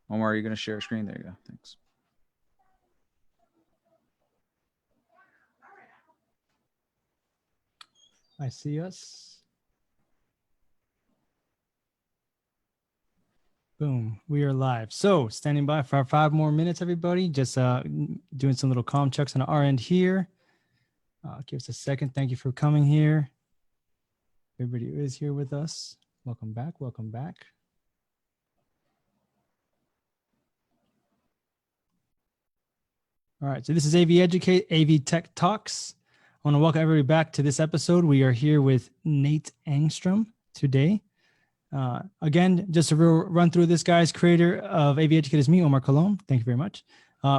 Omar, are you going to share a screen? There you go. Thanks. I see us. Boom, we are live. So standing by for 5 more minutes, everybody. Just doing some little comm checks on our end here. Give us a second. Thank you for coming here. Everybody who is here with us, welcome back. Welcome back. All right, so this is AV Tech Talks. I want to welcome everybody back to this episode. We are here with Nat Angstrom today. Again, just a real run through this guy's creator of AV Educate is me, Omar Colon. Thank you very much.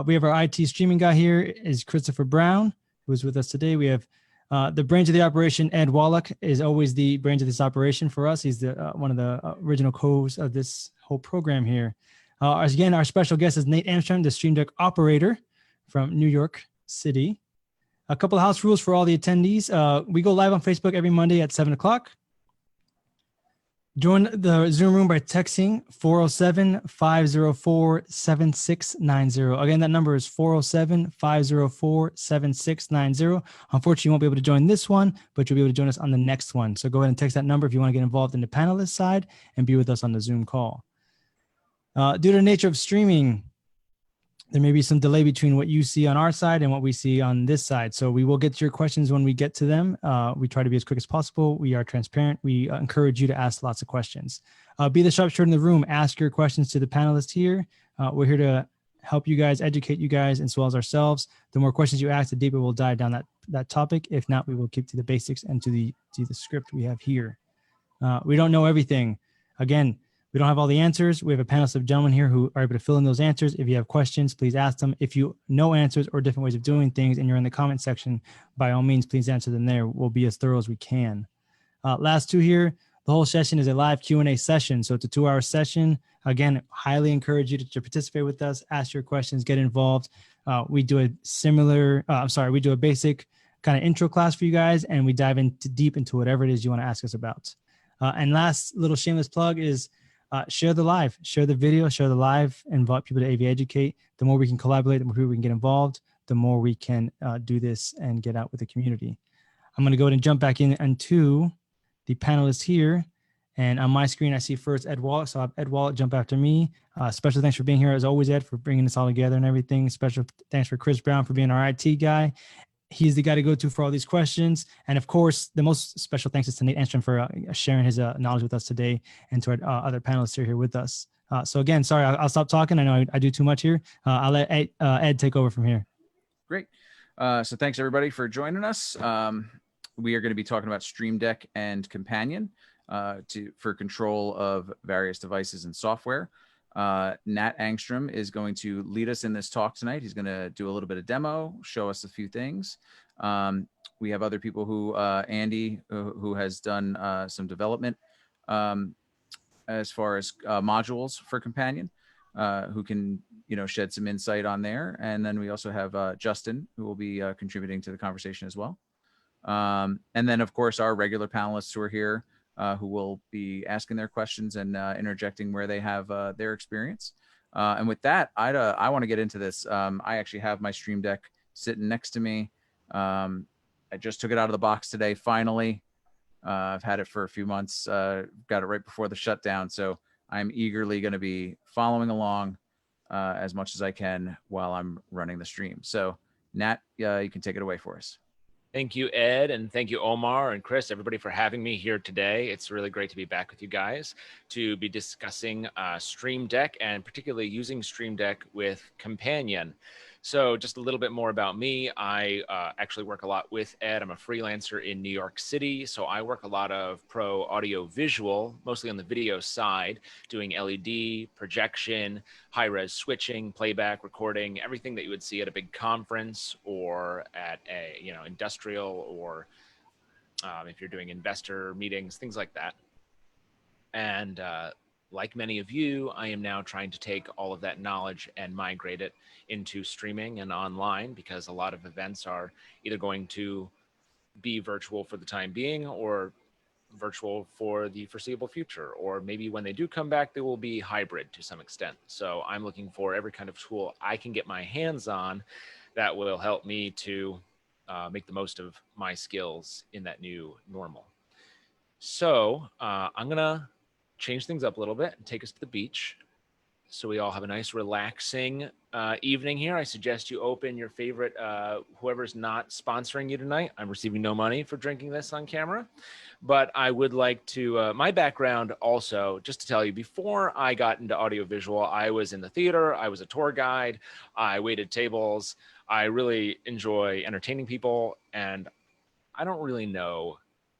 We have our IT streaming guy here is Christopher Brown, who is with us today. We have the brains of the operation, Ed Wallach, is always the brains of this operation for us. He's the one of the original co-hosts of this whole program here. Again, our special guest is Nat Angstrom, the Streamdeck operator from New York City. A couple of house rules for all the attendees. We go live on Facebook every Monday at 7 o'clock. Join the Zoom room by texting 407-504-7690. Again, that number is 407-504-7690. Unfortunately, you won't be able to join this one, but you'll be able to join us on the next one. So go ahead and text that number if you want to get involved in the panelist side and be with us on the Zoom call. Due to the nature of streaming, there may be some delay between what you see on our side and what we see on this side. So we will get to your questions when we get to them. We try to be as quick as possible. We are transparent. We encourage you to ask lots of questions. Be the sharpshooter in the room. Ask your questions to the panelists here. We're here to help you guys, educate you guys, as well as ourselves. The more questions you ask, the deeper we'll dive down that topic. If not, we will keep to the basics and to the script we have here. We don't know everything. Again, we don't have all the answers. We have a panel of gentlemen here who are able to fill in those answers. If you have questions, please ask them. If you know answers or different ways of doing things and you're in the comment section, by all means, please answer them there. We'll be as thorough as we can. Last two here, the whole session is a live Q&A session. So it's a 2-hour session. Again, highly encourage you to participate with us, ask your questions, get involved. We do a basic kind of intro class for you guys, and we dive deep into whatever it is you want to ask us about. And last little shameless plug is, share the live, share the video, share the live, invite people to AV Educate. The more we can collaborate, the more people we can get involved, the more we can do this and get out with the community. I'm going to go ahead and jump back into the panelists here. And on my screen, I see first Ed Wallach. So I'll have Ed Wallach jump after me. Special thanks for being here as always, Ed, for bringing this all together and everything. Special thanks for Chris Brown for being our IT guy. He's the guy to go to for all these questions. And of course, the most special thanks is to Nat Angstrom for sharing his knowledge with us today, and to our other panelists here with us. So again, sorry, I'll stop talking. I know I do too much here. I'll let Ed take over from here. Great. So thanks everybody for joining us. We are going to be talking about Streamdeck and Companion for control of various devices and software. Nat Angstrom is going to lead us in this talk tonight. He's going to do a little bit of demo, show us a few things. We have other people who, Andy, who has done some development as far as modules for Companion, who can, shed some insight on there. And then we also have Justin, who will be contributing to the conversation as well. And then, of course, our regular panelists who are here, who will be asking their questions and interjecting where they have their experience. And with that, I want to get into this. I actually have my Streamdeck sitting next to me. I just took it out of the box today, finally. I've had it for a few months, got it right before the shutdown. So I'm eagerly going to be following along as much as I can while I'm running the stream. So Nat, you can take it away for us. Thank you, Ed, and thank you, Omar and Chris, everybody, for having me here today. It's really great to be back with you guys to be discussing Streamdeck, and particularly using Streamdeck with Companion. So just a little bit more about me. I actually work a lot with Ed. I'm a freelancer in New York City, so I work a lot of pro audio visual, mostly on the video side, doing LED, projection, high-res switching, playback, recording, everything that you would see at a big conference or at a industrial, or if you're doing investor meetings, things like that. And like many of you, I am now trying to take all of that knowledge and migrate it into streaming and online, because a lot of events are either going to be virtual for the time being, or virtual for the foreseeable future, or maybe when they do come back, they will be hybrid to some extent. So I'm looking for every kind of tool I can get my hands on that will help me to make the most of my skills in that new normal. So I'm gonna change things up a little bit and take us to the beach, so we all have a nice relaxing evening here. I suggest you open your favorite, whoever's not sponsoring you tonight. I'm receiving no money for drinking this on camera, but I would like to, my background also, just to tell you, before I got into audiovisual, I was in the theater, I was a tour guide, I waited tables. I really enjoy entertaining people, and I don't really know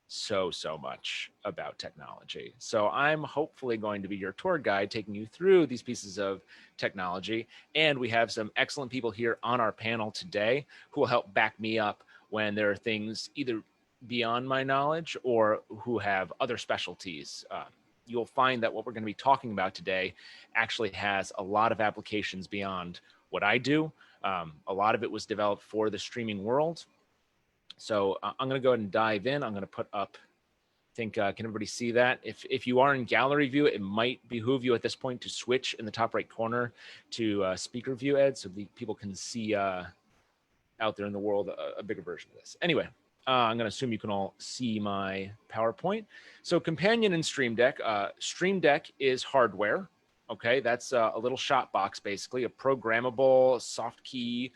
so much about technology. So I'm hopefully going to be your tour guide, taking you through these pieces of technology. And we have some excellent people here on our panel today who will help back me up when there are things either beyond my knowledge or who have other specialties. You'll find that what we're going to be talking about today actually has a lot of applications beyond what I do. A lot of it was developed for the streaming world. So I'm going to go ahead and dive in. I'm going to put up, I think, can everybody see that? If you are in gallery view, it might behoove you at this point to switch in the top right corner to speaker view, Ed, so the people can see out there in the world a bigger version of this. Anyway, I'm going to assume you can all see my PowerPoint. So Companion and Streamdeck. Streamdeck is hardware. Okay, that's a little shot box, basically, a programmable soft key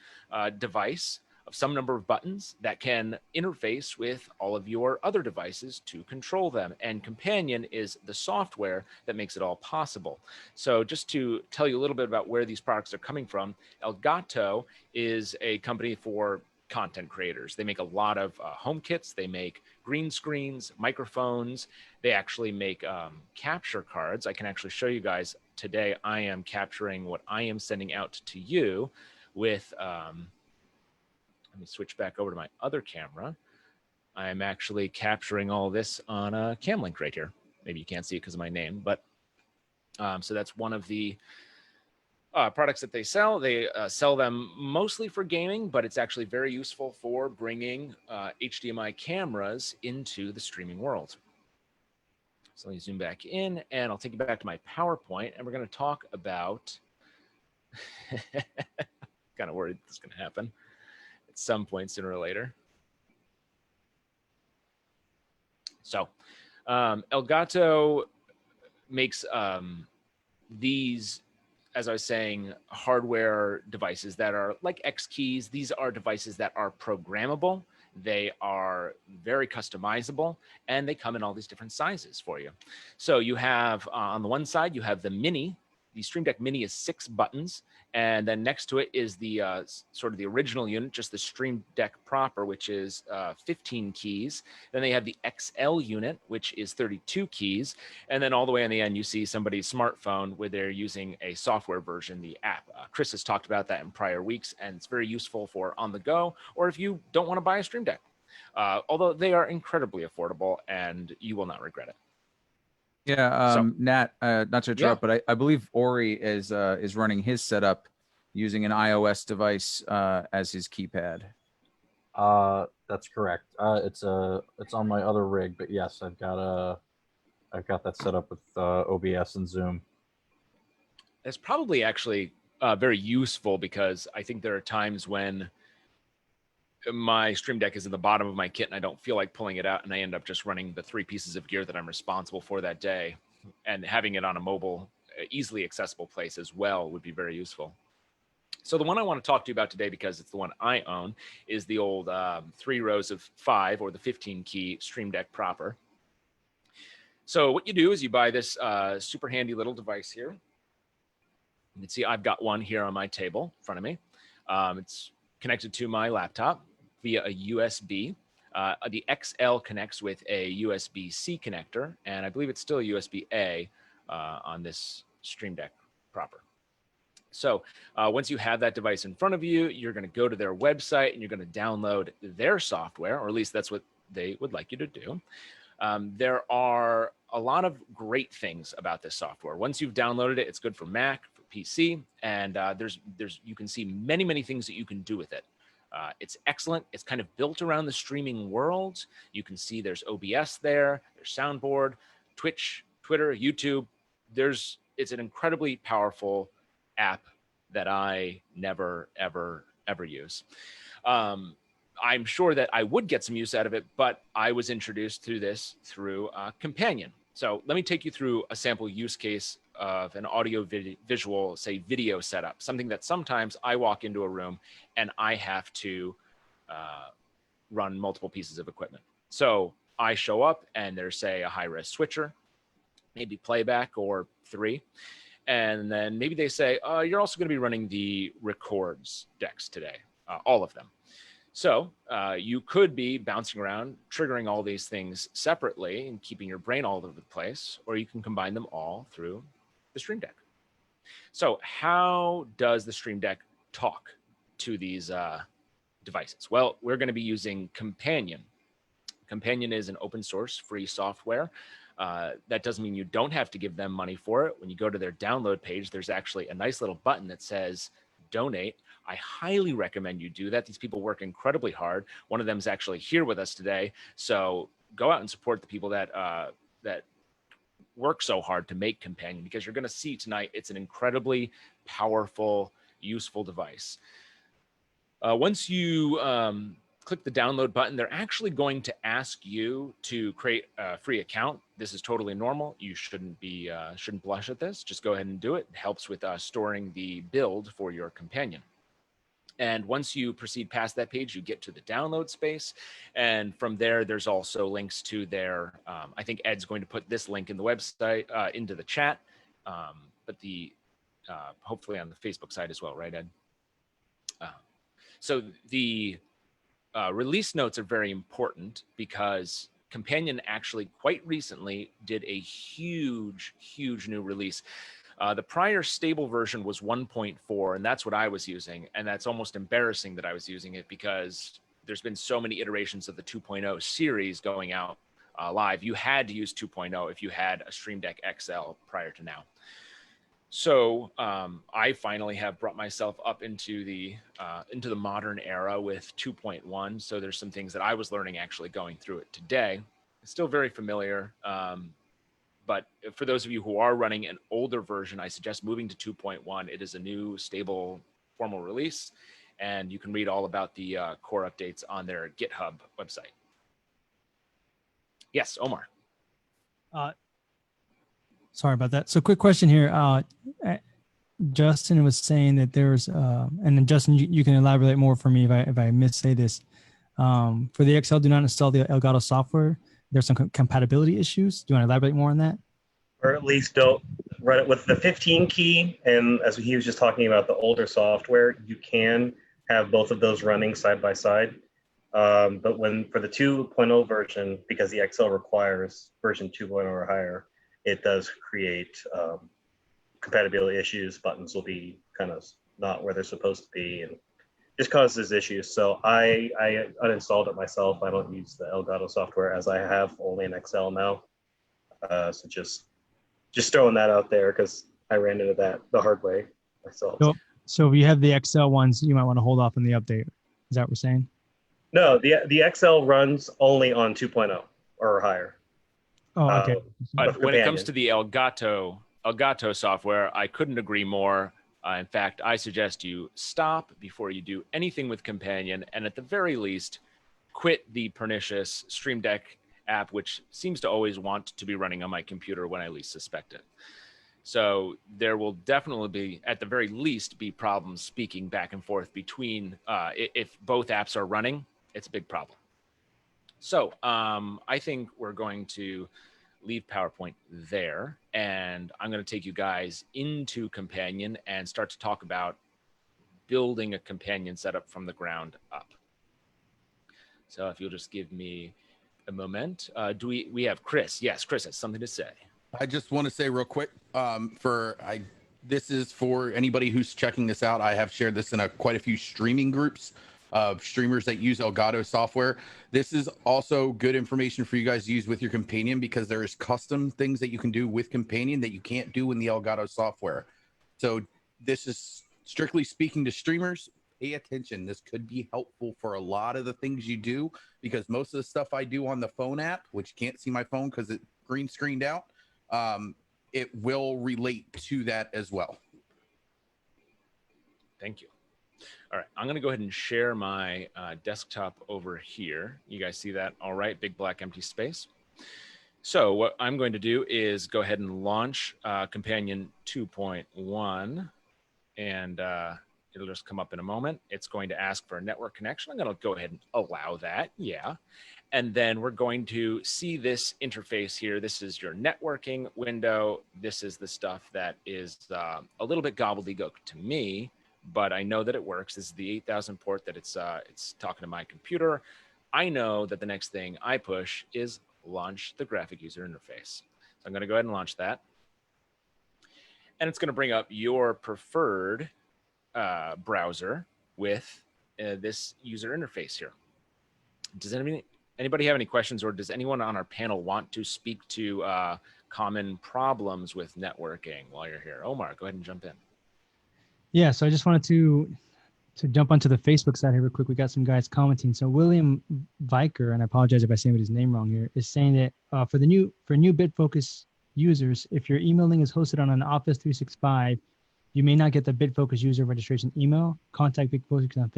device of some number of buttons that can interface with all of your other devices to control them. And Companion is the software that makes it all possible. So just to tell you a little bit about where these products are coming from, Elgato is a company for content creators. They make a lot of home kits. They make green screens, microphones. They actually make capture cards. I can actually show you guys today. I am capturing what I am sending out to you with, let me switch back over to my other camera. I'm actually capturing all this on a Camlink right here. Maybe you can't see it because of my name, but so that's one of the products that they sell. They sell them mostly for gaming, but it's actually very useful for bringing HDMI cameras into the streaming world. So let me zoom back in, and I'll take you back to my PowerPoint, and we're going to talk about, kind of worried this is going to happen at some point sooner or later. So Elgato makes these, as I was saying, hardware devices that are like X keys. These are devices that are programmable. They are very customizable, and they come in all these different sizes for you. So you have, on the one side, you have the Mini. The Streamdeck Mini is 6 buttons, and then next to it is the sort of the original unit, just the Streamdeck proper, which is 15 keys. Then they have the XL unit, which is 32 keys, and then all the way on the end, you see somebody's smartphone where they're using a software version, the app. Chris has talked about that in prior weeks, and it's very useful for on the go, or if you don't want to buy a Streamdeck, although they are incredibly affordable, and you will not regret it. Yeah, Nat, not to interrupt, Yeah. but I believe Ori is running his setup using an iOS device as his keypad. That's correct. It's on my other rig, but yes, I've got that set up with OBS and Zoom. It's probably actually very useful, because I think there are times when my Stream Deck is in the bottom of my kit and I don't feel like pulling it out, and I end up just running the 3 pieces of gear that I'm responsible for that day, and having it on a mobile, easily accessible place as well would be very useful. So the one I want to talk to you about today, because it's the one I own, is the old 3 rows of 5, or the 15 key Stream Deck proper. So what you do is you buy this super handy little device here. You can see I've got one here on my table in front of me. It's connected to my laptop via a USB. The XL connects with a USB-C connector, and I believe it's still a USB-A on this Stream Deck proper. So once you have that device in front of you, you're going to go to their website and you're going to download their software, or at least that's what they would like you to do. There are a lot of great things about this software. Once you've downloaded it, it's good for Mac, for PC, and you can see many things that you can do with it. It's excellent. It's kind of built around the streaming world. You can see there's OBS there, there's soundboard, Twitch, Twitter, YouTube. It's an incredibly powerful app that I never, ever, ever use. I'm sure that I would get some use out of it, but I was introduced to this through Companion. So let me take you through a sample use case of an audio visual, say video setup, something that sometimes I walk into a room and I have to run multiple pieces of equipment. So I show up and there's, say, a high-res switcher, maybe playback or 3. And then maybe they say, you're also going to be running the records decks today, all of them. So you could be bouncing around, triggering all these things separately and keeping your brain all over the place, or you can combine them all through the Stream Deck. So how does the Stream Deck talk to these devices? Well, we're going to be using Companion. Companion is an open source free software. That doesn't mean you don't have to give them money for it. When you go to their download page, there's actually a nice little button that says donate. I highly recommend you do that. These people work incredibly hard. One of them is actually here with us today. So go out and support the people that that work so hard to make Companion, because you're going to see tonight it's an incredibly powerful, useful device. Once you click the download button, they're actually going to ask you to create a free account. This is totally normal. You shouldn't blush at this. Just go ahead and do it. It helps with storing the build for your Companion. And once you proceed past that page, you get to the download space. And from there, there's also links to their, I think Ed's going to put this link in the website, into the chat, but hopefully on the Facebook side as well, right, Ed? So the release notes are very important because Companion actually quite recently did a huge, huge new release. The prior stable version was 1.4, and that's what I was using. And that's almost embarrassing that I was using it because there's been so many iterations of the 2.0 series going out live. You had to use 2.0 if you had a Stream Deck XL prior to now. So I finally have brought myself up into the modern era with 2.1. So there's some things that I was learning actually going through it today. It's still very familiar. But for those of you who are running an older version, I suggest moving to 2.1. It is a new, stable, formal release, and you can read all about the core updates on their GitHub website. Yes, Omar. Sorry about that. So quick question here. Justin was saying that there's, and then Justin, you can elaborate more for me if I missay this. For the XL, do not install the Elgato software. There's some compatibility issues. Do you want to elaborate more on that? Or at least don't run it with the 15 key. And as he was just talking about the older software, you can have both of those running side by side. But for the 2.0 version, because the XL requires version 2.0 or higher, it does create compatibility issues. Buttons will be kind of not where they're supposed to be, and just causes issues. So I uninstalled it myself. I don't use the Elgato software as I have only an XL now. So just throwing that out there because I ran into that the hard way myself. So if you have the XL ones, you might want to hold off on the update. Is that what we're saying? No, the XL runs only on 2.0 or higher. Oh, okay. But when it comes to the Elgato software, I couldn't agree more. In fact, I suggest you stop before you do anything with Companion, and at the very least, quit the pernicious Stream Deck app, which seems to always want to be running on my computer when I least suspect it. So there will definitely be, at the very least, be problems speaking back and forth between, if both apps are running, it's a big problem. So I think we're going to leave PowerPoint there, and I'm going to take you guys into Companion and start to talk about building a Companion setup from the ground up. So if you'll just give me a moment. Do we have Chris? Yes, Chris has something to say. I just want to say real quick, this is for anybody who's checking this out. I have shared this in quite a few streaming groups of streamers that use Elgato software. This is also good information for you guys to use with your Companion, because there is custom things that you can do with Companion that you can't do in the Elgato software. So this is strictly speaking to streamers. pay attention. This could be helpful for a lot of the things you do, because most of the stuff I do on the phone app, which you can't see my phone because it's green screened out, it will relate to that as well. Thank you. All right, I'm going to go ahead and share my desktop over here. You guys see that? All right, big black empty space. So what I'm going to do is go ahead and launch Companion 2.1, and it'll just come up in a moment. It's going to ask for a network connection. I'm going to go ahead and allow that, yeah. And then we're going to see this interface here. This is your networking window. This is the stuff that is a little bit gobbledygook to me, but I know that it works. This is the 8000 port that it's talking to my computer. I know that the next thing I push is launch the graphic user interface. So I'm going to go ahead and launch that. And it's going to bring up your preferred browser with this user interface here. Does anybody have any questions, or does anyone on our panel want to speak to common problems with networking while you're here? Omar, go ahead and jump in. Yeah, so I just wanted to jump onto the Facebook side here real quick. We got some guys commenting. So William Viker, and I apologize if I say his name wrong here, is saying that for new Bitfocus users, if your email link is hosted on an Office 365, you may not get the Bitfocus user registration email. Contact Bitfocus on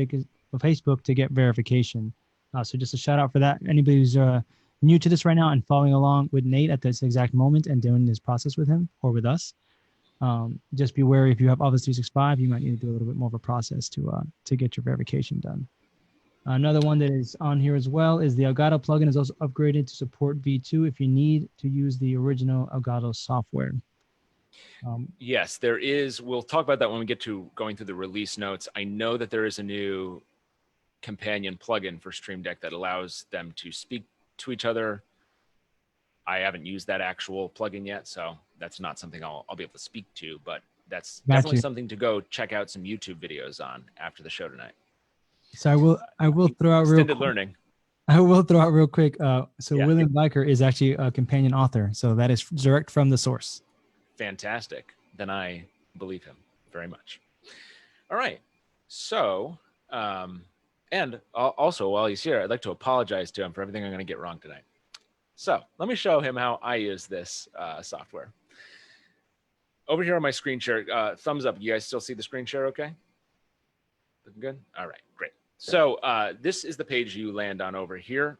Facebook to get verification. So just a shout out for that. Anybody who's new to this right now and following along with Nate at this exact moment and doing this process with him or with us, just be wary. If you have Office 365, you might need to do a little bit more of a process to get your verification done. Another one that is on here as well is the Elgato plugin is also upgraded to support V2 if you need to use the original Elgato software. Yes, there is. We'll talk about that when we get to going through the release notes. I know that there is a new companion plugin for Streamdeck that allows them to speak to each other. I haven't used that actual plugin yet, so that's not something I'll be able to speak to, but that's definitely something to go check out some YouTube videos on after the show tonight. So I will throw out extended learning. I will throw out real quick. Yeah. William Viker is actually a companion author, so that is direct from the source. Fantastic. Then I believe him very much. All right. So, and also while he's here, I'd like to apologize to him for everything I'm going to get wrong tonight. So let me show him how I use this software. Over here on my screen share, thumbs up. You guys still see the screen share okay? Looking good? All right, great. So this is the page you land on over here.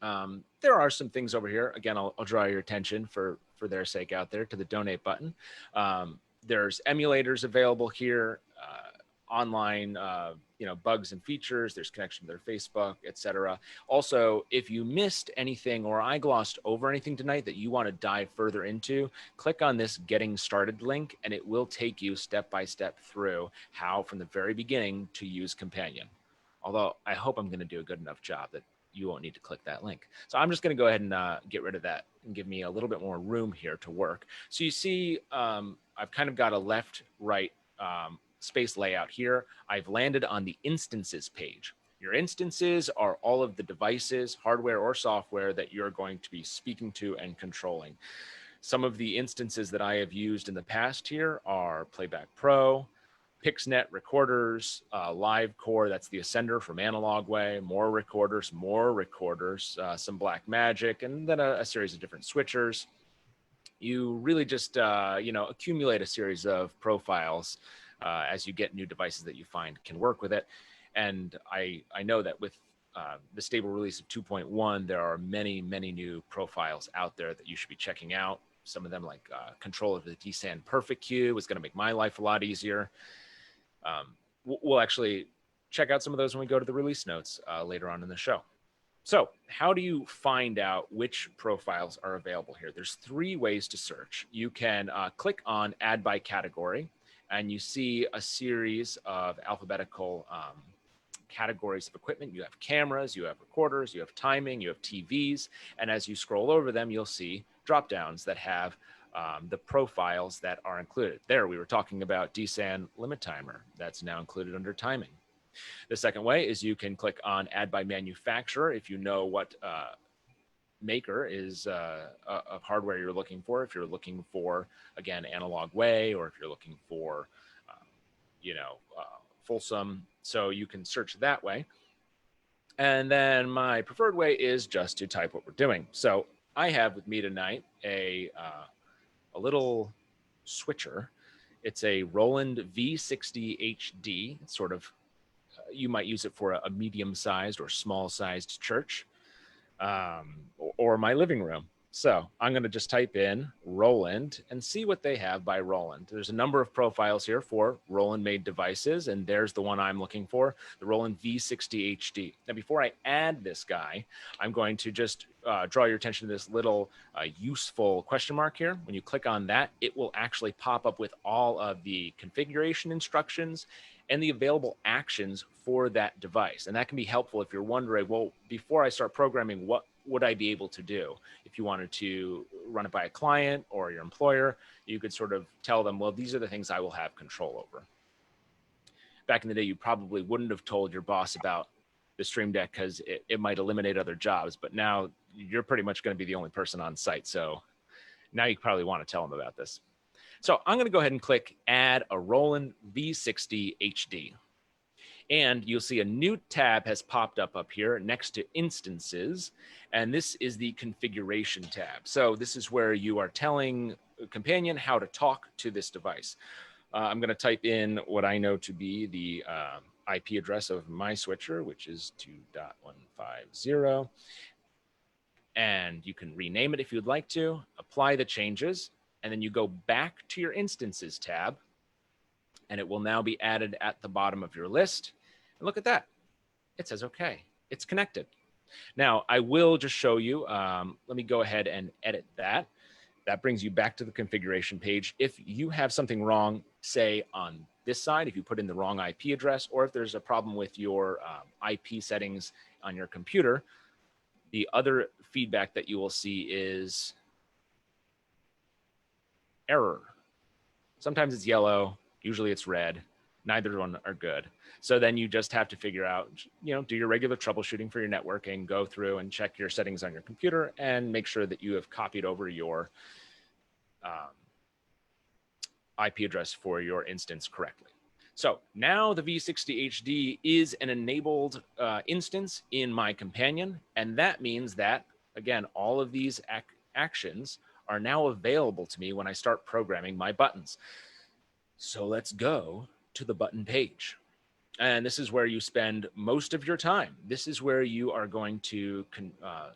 There are some things over here. Again, I'll draw your attention for their sake out there to the donate button. There's emulators available here, online, bugs and features. There's connection to their Facebook, etc. Also, if you missed anything or I glossed over anything tonight that you want to dive further into, click on this Getting Started link, and it will take you step by step through how, from the very beginning, to use Companion. Although I hope I'm going to do a good enough job that you won't need to click that link. So I'm just going to go ahead and get rid of that and give me a little bit more room here to work. So you see, I've kind of got a left-right space layout here. I've landed on the instances page. Your instances are all of the devices, hardware or software, that you're going to be speaking to and controlling. Some of the instances that I have used in the past here are Playback Pro, PixNet recorders, Live Core, that's the Ascender from Analog Way, more recorders, some Black Magic, and then a series of different switchers. You really just, accumulate a series of profiles as you get new devices that you find can work with it. And I know that with the stable release of 2.1, there are many, many new profiles out there that you should be checking out. Some of them, like control of the DSAN Perfect Cue, is going to make my life a lot easier. We'll actually check out some of those when we go to the release notes later on in the show. So how do you find out which profiles are available here? There's 3 ways to search. You can click on Add by Category, and you see a series of alphabetical categories of equipment. You have cameras, you have recorders, you have timing, you have TVs, and as you scroll over them, you'll see drop downs that have the profiles that are included. There, we were talking about DSAN limit timer. That's now included under timing. The second way is you can click on Add by Manufacturer if you know what maker is of hardware you're looking for. If you're looking for, again, Analog Way, or if you're looking for, fulsome, so you can search that way. And then my preferred way is just to type what we're doing. So I have with me tonight a little switcher. It's a Roland V-60HD. It's sort of, you might use it for a medium-sized or small-sized church, or my living room. So I'm going to just type in Roland and see what they have by Roland. There's a number of profiles here for Roland-made devices, and there's the one I'm looking for, the Roland V-60HD. Now, before I add this guy, I'm going to just draw your attention to this little useful question mark here. When you click on that, it will actually pop up with all of the configuration instructions and the available actions for that device. And that can be helpful if you're wondering, well, before I start programming, what would I be able to do? If you wanted to run it by a client or your employer, you could sort of tell them, well, these are the things I will have control over. Back in the day, you probably wouldn't have told your boss about the Stream Deck because it might eliminate other jobs, but now you're pretty much going to be the only person on site. So now you probably want to tell them about this. So I'm going to go ahead and click Add a Roland V-60HD. And you'll see a new tab has popped up here next to Instances. And this is the Configuration tab. So this is where you are telling Companion how to talk to this device. I'm going to type in what I know to be the IP address of my switcher, which is 2.150. And you can rename it if you'd like to, apply the changes, and then you go back to your Instances tab, and it will now be added at the bottom of your list. And look at that. It says, okay, it's connected. Now, I will just show you. Let me go ahead and edit that. That brings you back to the configuration page. If you have something wrong, say on this side, if you put in the wrong IP address, or if there's a problem with your IP settings on your computer, the other feedback that you will see is error. Sometimes it's yellow, usually it's red. Neither one are good. So then you just have to figure out, do your regular troubleshooting for your networking, go through and check your settings on your computer and make sure that you have copied over your IP address for your instance correctly. So now the V-60HD is an enabled instance in my Companion. And that means that, again, all of these actions are now available to me when I start programming my buttons. So let's go to the button page. And this is where you spend most of your time. This is where you are going to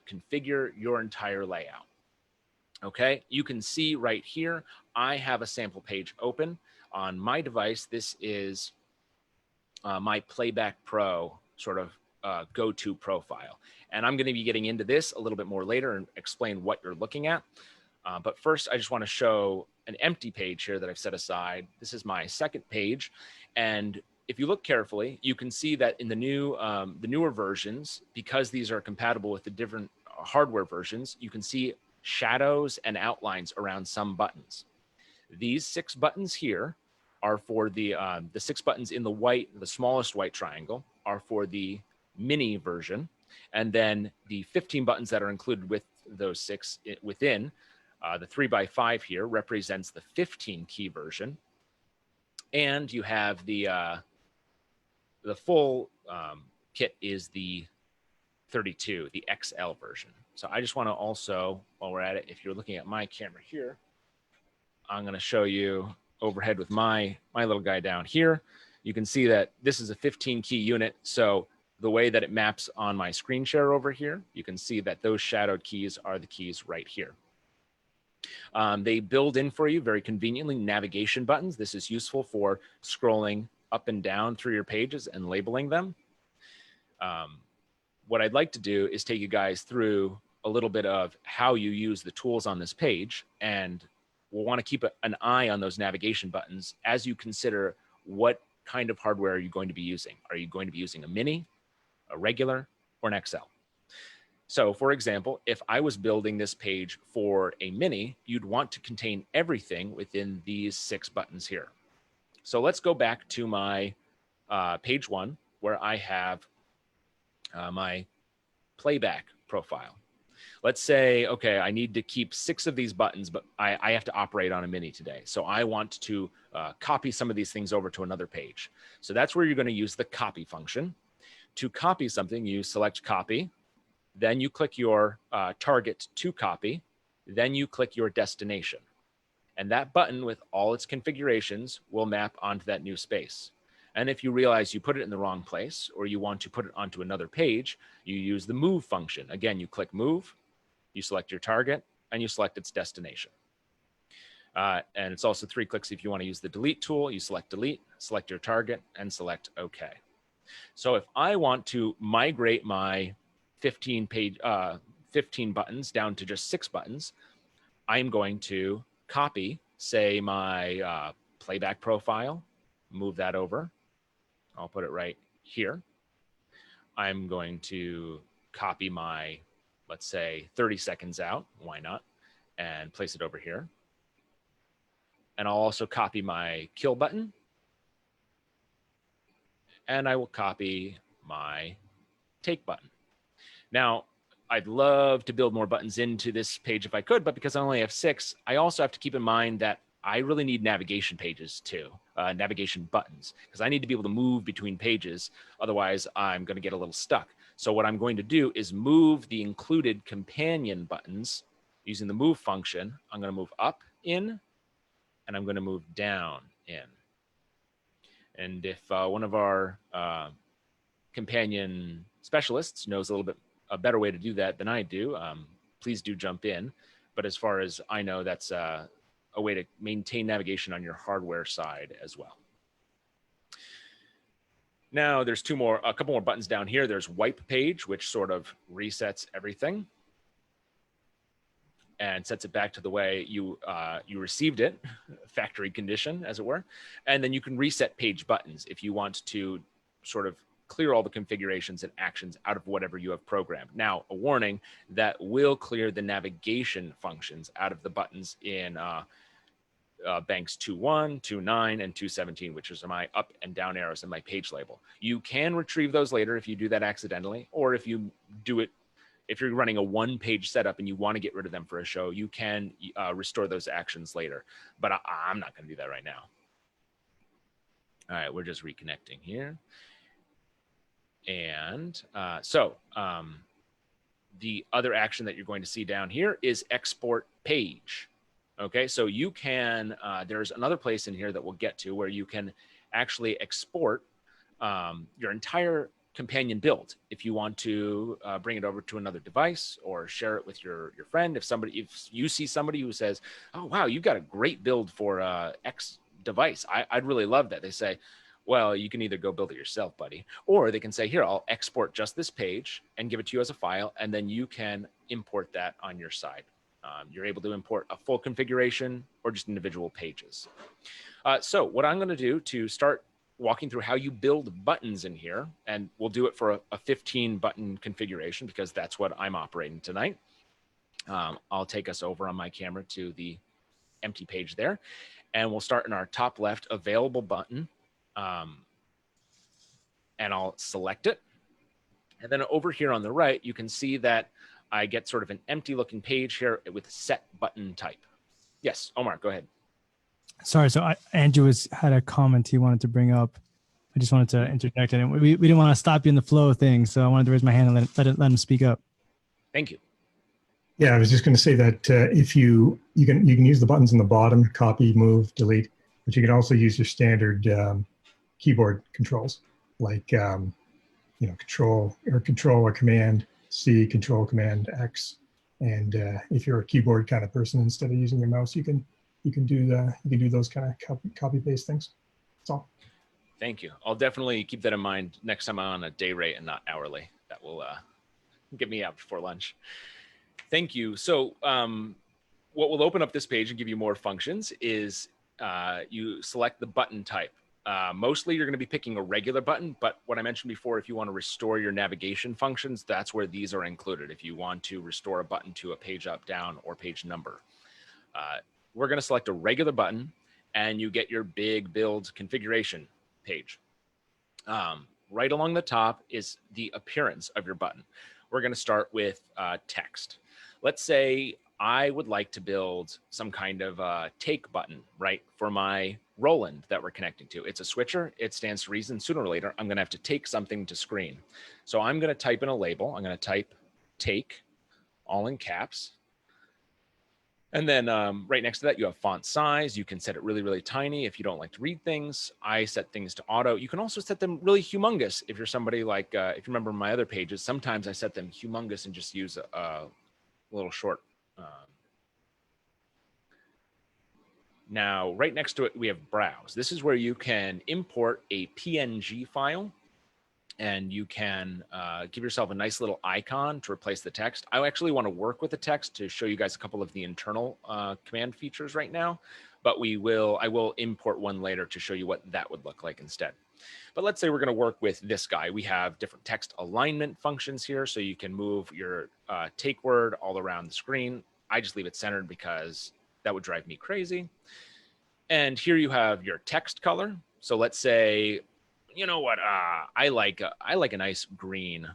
configure your entire layout. Okay, you can see right here, I have a sample page open on my device. This is my Playback Pro sort of go-to profile. And I'm going to be getting into this a little bit more later and explain what you're looking at. But first, I just want to show an empty page here that I've set aside. This is my second page. And if you look carefully, you can see that in the newer versions, because these are compatible with the different hardware versions, you can see shadows and outlines around some buttons. These 6 buttons here are for the 6 buttons in the smallest white triangle are for the mini version. And then the 15 buttons that are included with those 6 within the 3x5 here represents the 15 key version. And you have the full kit is the 32, the XL version. So I just want to also, while we're at it, if you're looking at my camera here, I'm going to show you overhead with my little guy down here. You can see that this is a 15 key unit. So the way that it maps on my screen share over here, you can see that those shadowed keys are the keys right here. They build in for you very conveniently navigation buttons. This is useful for scrolling up and down through your pages and labeling them. What I'd like to do is take you guys through a little bit of how you use the tools on this page, and we'll want to keep an eye on those navigation buttons as you consider what kind of hardware are you going to be using. Are you going to be using a mini, a regular, or an XL? So for example, if I was building this page for a mini, you'd want to contain everything within these 6 buttons here. So let's go back to my page 1, where I have my playback profile. Let's say, okay, I need to keep 6 of these buttons, but I have to operate on a mini today. So I want to copy some of these things over to another page. So that's where you're going to use the copy function. To copy something, you select copy, then you click your target to copy, then you click your destination. And that button with all its configurations will map onto that new space. And if you realize you put it in the wrong place, or you want to put it onto another page, you use the move function. Again, you click move, you select your target, and you select its destination. And it's also 3 clicks if you want to use the delete tool. You select delete, select your target, and select OK. So if I want to migrate my 15 buttons down to just 6 buttons, I'm going to copy, say, my playback profile, move that over. I'll put it right here. I'm going to copy my, let's say, 30 seconds out, why not, and place it over here. And I'll also copy my kill button. And I will copy my take button. Now, I'd love to build more buttons into this page if I could, but because I only have 6, I also have to keep in mind that I really need navigation pages too, navigation buttons, because I need to be able to move between pages. Otherwise, I'm going to get a little stuck. So what I'm going to do is move the included companion buttons using the move function. I'm going to move up, in, and I'm going to move down, in. And if one of our companion specialists knows a better way to do that than I do, please do jump in. But as far as I know, that's a way to maintain navigation on your hardware side as well. Now there's a couple more buttons down here. There's wipe page, which sort of resets everything and sets it back to the way you received it, factory condition, as it were. And then you can reset page buttons if you want to sort of clear all the configurations and actions out of whatever you have programmed. Now, a warning, that will clear the navigation functions out of the buttons in banks 2.1, 2.9, and 2.17, which is my up and down arrows in my page label. You can retrieve those later if you do that accidentally, or if you do it, if you're running a 1-page setup and you want to get rid of them for a show, you can restore those actions later. But I'm not going to do that right now. All right, we're just reconnecting here. And the other action that you're going to see down here is export page. Okay, so you can, there's another place in here that we'll get to where you can actually export your entire companion build if you want to bring it over to another device or share it with your friend. If you see somebody who says, oh wow, you've got a great build for X device, I'd really love that. They say, well, you can either go build it yourself, buddy, or they can say, here, I'll export just this page and give it to you as a file, and then you can import that on your side. You're able to import a full configuration or just individual pages. So what I'm going to do to start walking through how you build buttons in here, and we'll do it for a 15-button configuration because that's what I'm operating tonight. I'll take us over on my camera to the empty page there, and we'll start in our top left available button. And I'll select it. And then over here on the right, you can see that I get sort of an empty looking page here with set button type. Yes, Omar, go ahead. Sorry, so Andrew had a comment he wanted to bring up. I just wanted to interject, and we didn't want to stop you in the flow of things, so I wanted to raise my hand and let him speak up. Thank you. Yeah, I was just going to say that if you can use the buttons in the bottom, copy, move, delete, but you can also use your standard keyboard controls like control or command C, control command X, and if you're a keyboard kind of person, instead of using your mouse, you can do those kind of copy paste things. That's all. Thank you. I'll definitely keep that in mind next time I'm on a day rate and not hourly. That will get me out before lunch. Thank you. So what will open up this page and give you more functions is you select the button type. Mostly you're going to be picking a regular button, but what I mentioned before, if you want to restore your navigation functions, that's where these are included. If you want to restore a button to a page up, down, or page number. We're going to select a regular button and you get your big build configuration page. Right along the top is the appearance of your button. We're going to start with text. let's say I would like to build some kind of take button, right, for my Roland that we're connecting to. It's a switcher. It stands to reason sooner or later I'm going to have to take something to screen. So I'm going to type in a label. I'm going to type take, all in caps. And then right next to that, you have font size. You can set it really, really tiny if you don't like to read things. I set things to auto. You can also set them really humongous if you're somebody like, if you remember my other pages, sometimes I set them humongous and just use a little short. Now, right next to it, we have browse. This is where you can import a PNG file, and you can give yourself a nice little icon to replace the text. I actually want to work with the text to show you guys a couple of the internal command features right now, but I will import one later to show you what that would look like instead. But let's say we're going to work with this guy. We have different text alignment functions here, so you can move your take word all around the screen. I just leave it centered because that would drive me crazy. And here you have your text color. So let's say, you know what, I like a nice green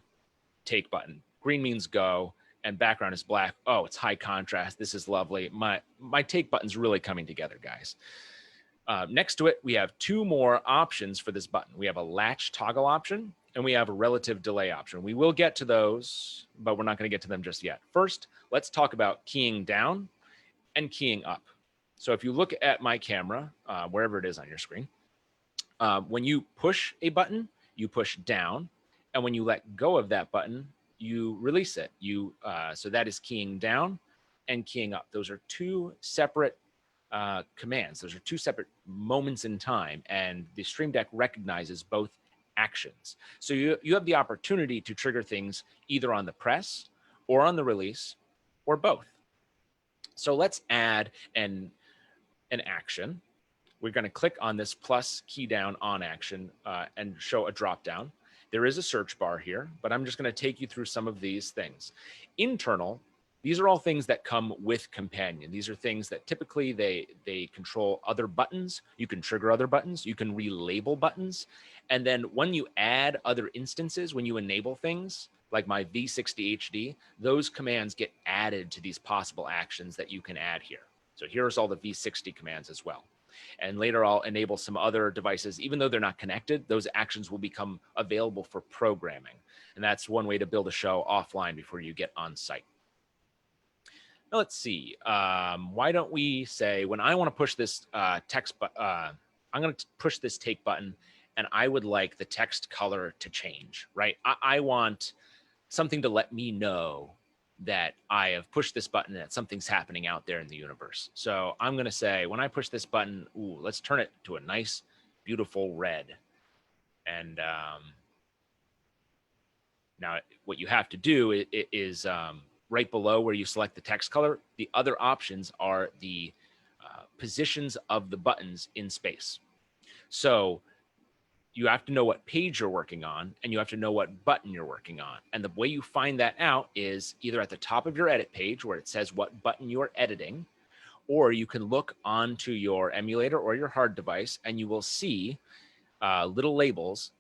take button. Green means go, and background is black. Oh, it's high contrast. This is lovely. My take button's really coming together, guys. Next to it, we have two more options for this button. We have a latch toggle option, and we have a relative delay option. We will get to those, but we're not going to get to them just yet. First, let's talk about keying down and keying up. So if you look at my camera, wherever it is on your screen, when you push a button, you push down, and when you let go of that button, you release it. So that is keying down and keying up. Those are two separate commands. Those are two separate moments in time, and the Stream Deck recognizes both actions. So you have the opportunity to trigger things either on the press or on the release or both. So let's add an action. We're going to click on this plus key down on action and show a drop down. There is a search bar here, but I'm just going to take you through some of these things. Internal, these are all things that come with Companion. These are things that typically they control other buttons. You can trigger other buttons. You can relabel buttons. And then when you add other instances, when you enable things like my V-60HD, those commands get added to these possible actions that you can add here. So here's all the V60 commands as well. And later I'll enable some other devices. Even though they're not connected, those actions will become available for programming. And that's one way to build a show offline before you get on site. Now let's see. Why don't we say when I want to push this I'm going to push this take button, and I would like the text color to change, right? I want something to let me know that I have pushed this button and that something's happening out there in the universe. So I'm going to say, when I push this button, let's turn it to a nice, beautiful red. And now what you have to do is right below where you select the text color, the other options are the positions of the buttons in space. So you have to know what page you're working on, and you have to know what button you're working on. And the way you find that out is either at the top of your edit page where it says what button you are editing, or you can look onto your emulator or your hard device and you will see little labels.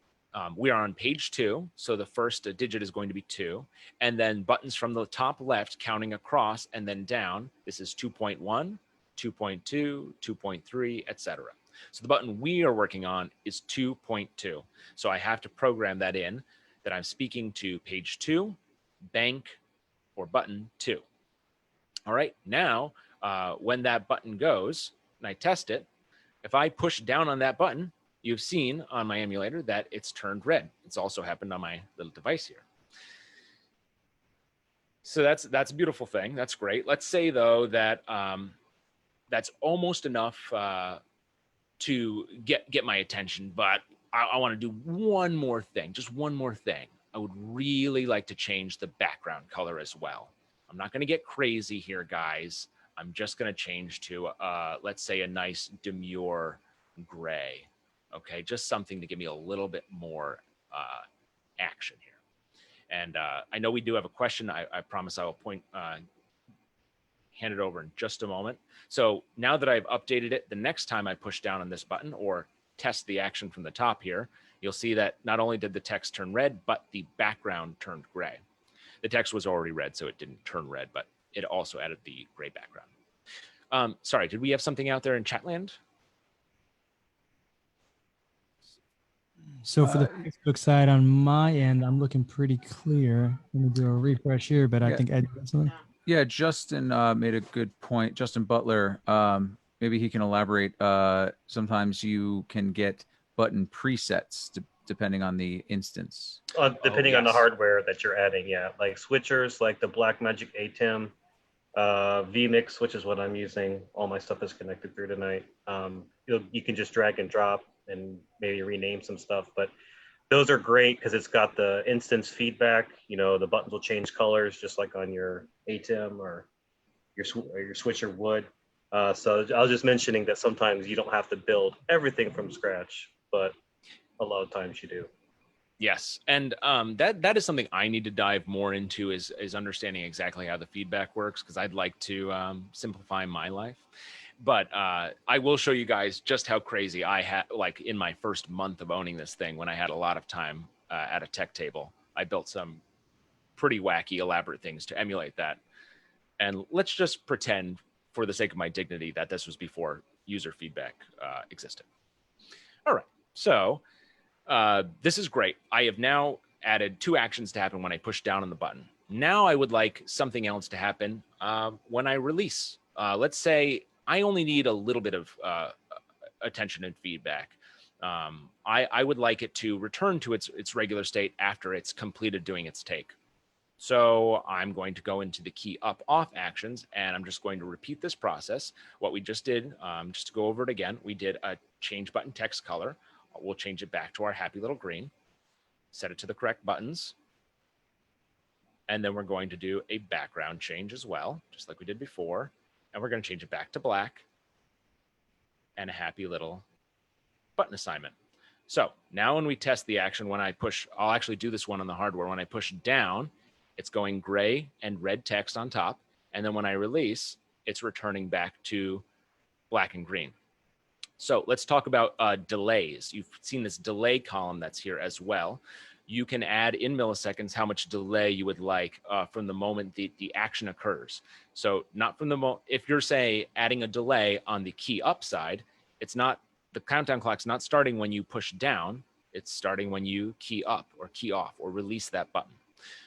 We are on page 2, so the first digit is going to be 2, and then buttons from the top left counting across and then down. This is 2.1, 2.2, 2.3, etc. So the button we are working on is 2.2. So I have to program that in, that I'm speaking to page 2, bank, or button 2. All right, now when that button goes and I test it, if I push down on that button, you've seen on my emulator that it's turned red. It's also happened on my little device here. So that's a beautiful thing. That's great. Let's say though that that's almost enough to get my attention, but I want to do one more thing, just one more thing. I would really like to change the background color as well. I'm not going to get crazy here, guys. I'm just going to change to, let's say, a nice demure gray. Okay, just something to give me a little bit more action here. And I know we do have a question. I promise I will hand it over in just a moment. So now that I've updated it, the next time I push down on this button or test the action from the top here, you'll see that not only did the text turn red, but the background turned gray. The text was already red, so it didn't turn red, but it also added the gray background. Sorry, did we have something out there in Chatland? So for the Facebook side on my end, I'm looking pretty clear. Let me do a refresh here, but I think Ed did something. Yeah, Justin made a good point. Justin Butler, maybe he can elaborate. Sometimes you can get button presets depending on the instance. Depending on the hardware that you're adding, yeah. Like switchers, like the Blackmagic ATEM, vMix, which is what I'm using. All my stuff is connected through tonight. You can just drag and drop and maybe rename some stuff, but those are great because it's got the instance feedback. You know, the buttons will change colors just like on your ATEM or your switcher would. So I was just mentioning that sometimes you don't have to build everything from scratch, but a lot of times you do. Yes, and that is something I need to dive more into is understanding exactly how the feedback works, because I'd like to simplify my life. But I will show you guys just how crazy I had, like in my first month of owning this thing, when I had a lot of time at a tech table. I built some pretty wacky, elaborate things to emulate that. And let's just pretend, for the sake of my dignity, that this was before user feedback existed. All right, so this is great. I have now added 2 actions to happen when I push down on the button. Now I would like something else to happen when I release. Let's say I only need a little bit of attention and feedback. I would like it to return to its regular state after it's completed doing its take. So I'm going to go into the key up off actions, and I'm just going to repeat this process. What we just did, just to go over it again, we did a change button text color. We'll change it back to our happy little green, set it to the correct buttons. And then we're going to do a background change as well, just like we did before. And we're going to change it back to black and a happy little button assignment. So now when we test the action, when I push, I'll actually do this one on the hardware. When I push down, it's going gray and red text on top. And then when I release, it's returning back to black and green. So let's talk about delays. You've seen this delay column that's here as well. You can add in milliseconds how much delay you would like from the moment the action occurs. So not from the moment, if you're say adding a delay on the key up side, it's not, the countdown clock's not starting when you push down, it's starting when you key up or key off or release that button.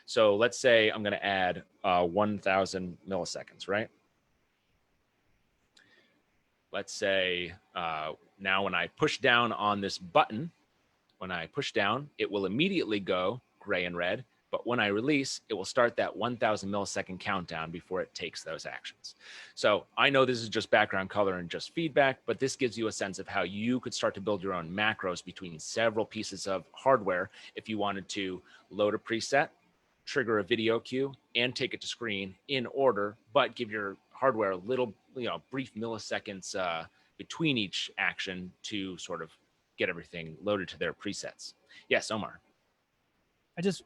So let's say I'm gonna add 1,000 milliseconds, right? Let's say now when I push down on this button, when I push down, it will immediately go gray and red. But when I release, it will start that 1,000 millisecond countdown before it takes those actions. So I know this is just background color and just feedback, but this gives you a sense of how you could start to build your own macros between several pieces of hardware if you wanted to load a preset, trigger a video cue, and take it to screen in order, but give your hardware a little, brief milliseconds between each action to sort of get everything loaded to their presets. Yes, Omar. I just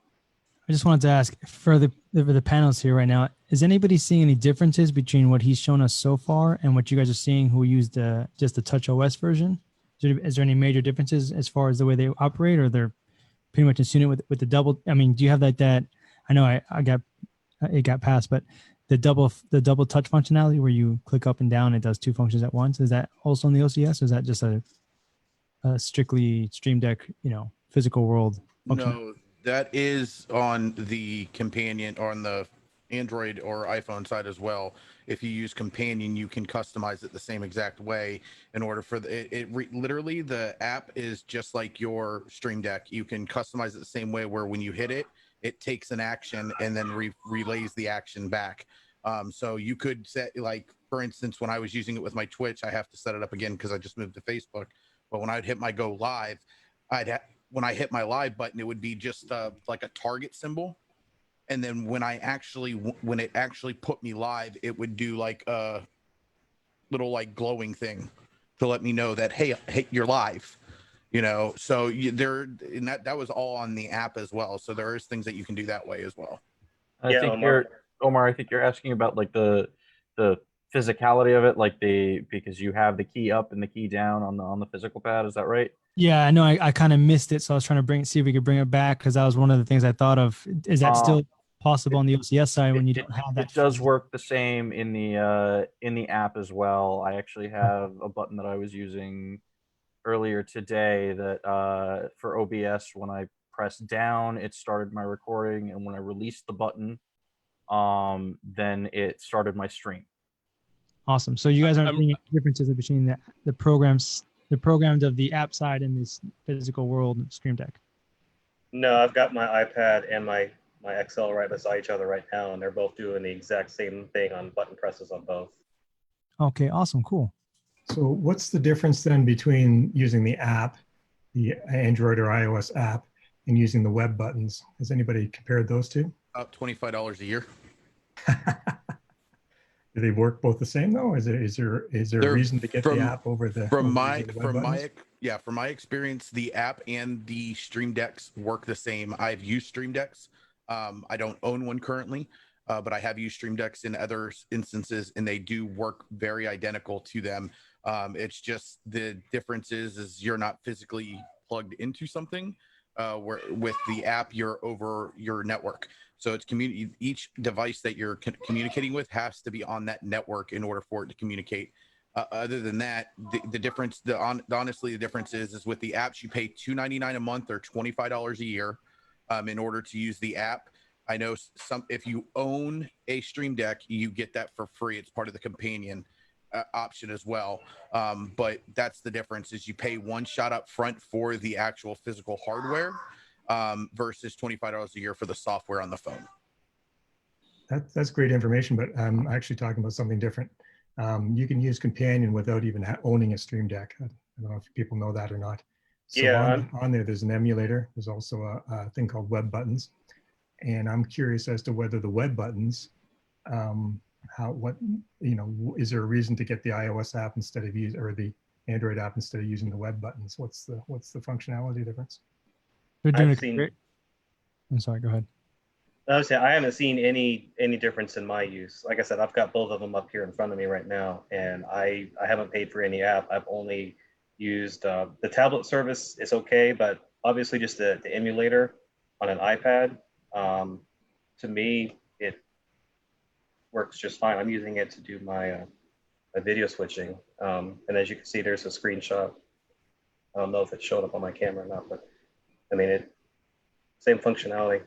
wanted to ask for the panels here right now, is anybody seeing any differences between what he's shown us so far and what you guys are seeing who used just the Touch OS version? Is there any major differences as far as the way they operate, or they're pretty much in tune with the double? I mean, do you have that? I know it got passed, but the double touch functionality where you click up and down, it does 2 functions at once. Is that also on the OCS, or is that just a strictly Stream Deck, physical world function? No, that is on the Companion, or on the Android or iPhone side as well. If you use Companion, you can customize it the same exact way in order for literally the app is just like your Stream Deck. You can customize it the same way where when you hit it, it takes an action and then relays the action back. So you could set, like, for instance, when I was using it with my Twitch, I have to set it up again because I just moved to Facebook. But when I'd hit my go live, when I hit my live button, it would be just like a target symbol. And then when it actually put me live, it would do like a little like glowing thing to let me know that, hey, you're live. So that was all on the app as well. So there is things that you can do that way as well. I think you're asking about like the physicality of it, like because you have the key up and the key down on the physical pad. Is that right? Yeah, I know. I kind of missed it, so I was trying to see if we could bring it back, because that was one of the things I thought of. Is that still possible on the OCS side when you don't have that. It does work the same in the app as well. I actually have a button that I was using earlier today that for OBS, when I pressed down, it started my recording, and when I released the button, then it started my stream. Awesome. So you guys aren't seeing any differences between the programs of the app side and this physical world Stream Deck? No, I've got my iPad and my XL right beside each other right now, and they're both doing the exact same thing on button presses on both. Okay, awesome, cool. So what's the difference then between using the app, the Android or iOS app, and using the web buttons? Has anybody compared those two? About $25 a year. Do they work both the same though? Is there a reason to get the app over the from buttons? my experience, the app and the Stream Decks work the same. I've used Stream Decks. I don't own one currently, but I have used Stream Decks in other instances, and they do work very identical to them. It's just the difference is you're not physically plugged into something, where with the app you're over your network. So it's each device that you're communicating with has to be on that network in order for it to communicate. Other than that, the difference, honestly, the difference is with the apps, you pay $2.99 a month or $25 a year in order to use the app. I know if you own a Stream Deck, you get that for free. It's part of the companion option as well. But that's the difference, is you pay one shot up front for the actual physical hardware versus $25 a year for the software on the phone. That's great information, but I'm actually talking about something different. You can use Companion without even owning a Stream Deck. I don't know if people know that or not. So Yeah, on there's an emulator. There's also a thing called web buttons. And I'm curious as to whether the web buttons, is there a reason to get the iOS app instead of or the Android app instead of using the web buttons? What's the functionality difference? I'm sorry, go ahead. I would say I haven't seen any difference in my use. Like I said, I've got both of them up here in front of me right now, and I haven't paid for any app. I've only used the tablet service. Is okay, but obviously just the emulator on an iPad, to me, it works just fine. I'm using it to do my video switching, and as you can see, there's a screenshot. I don't know if it showed up on my camera or not, but I mean, same functionality.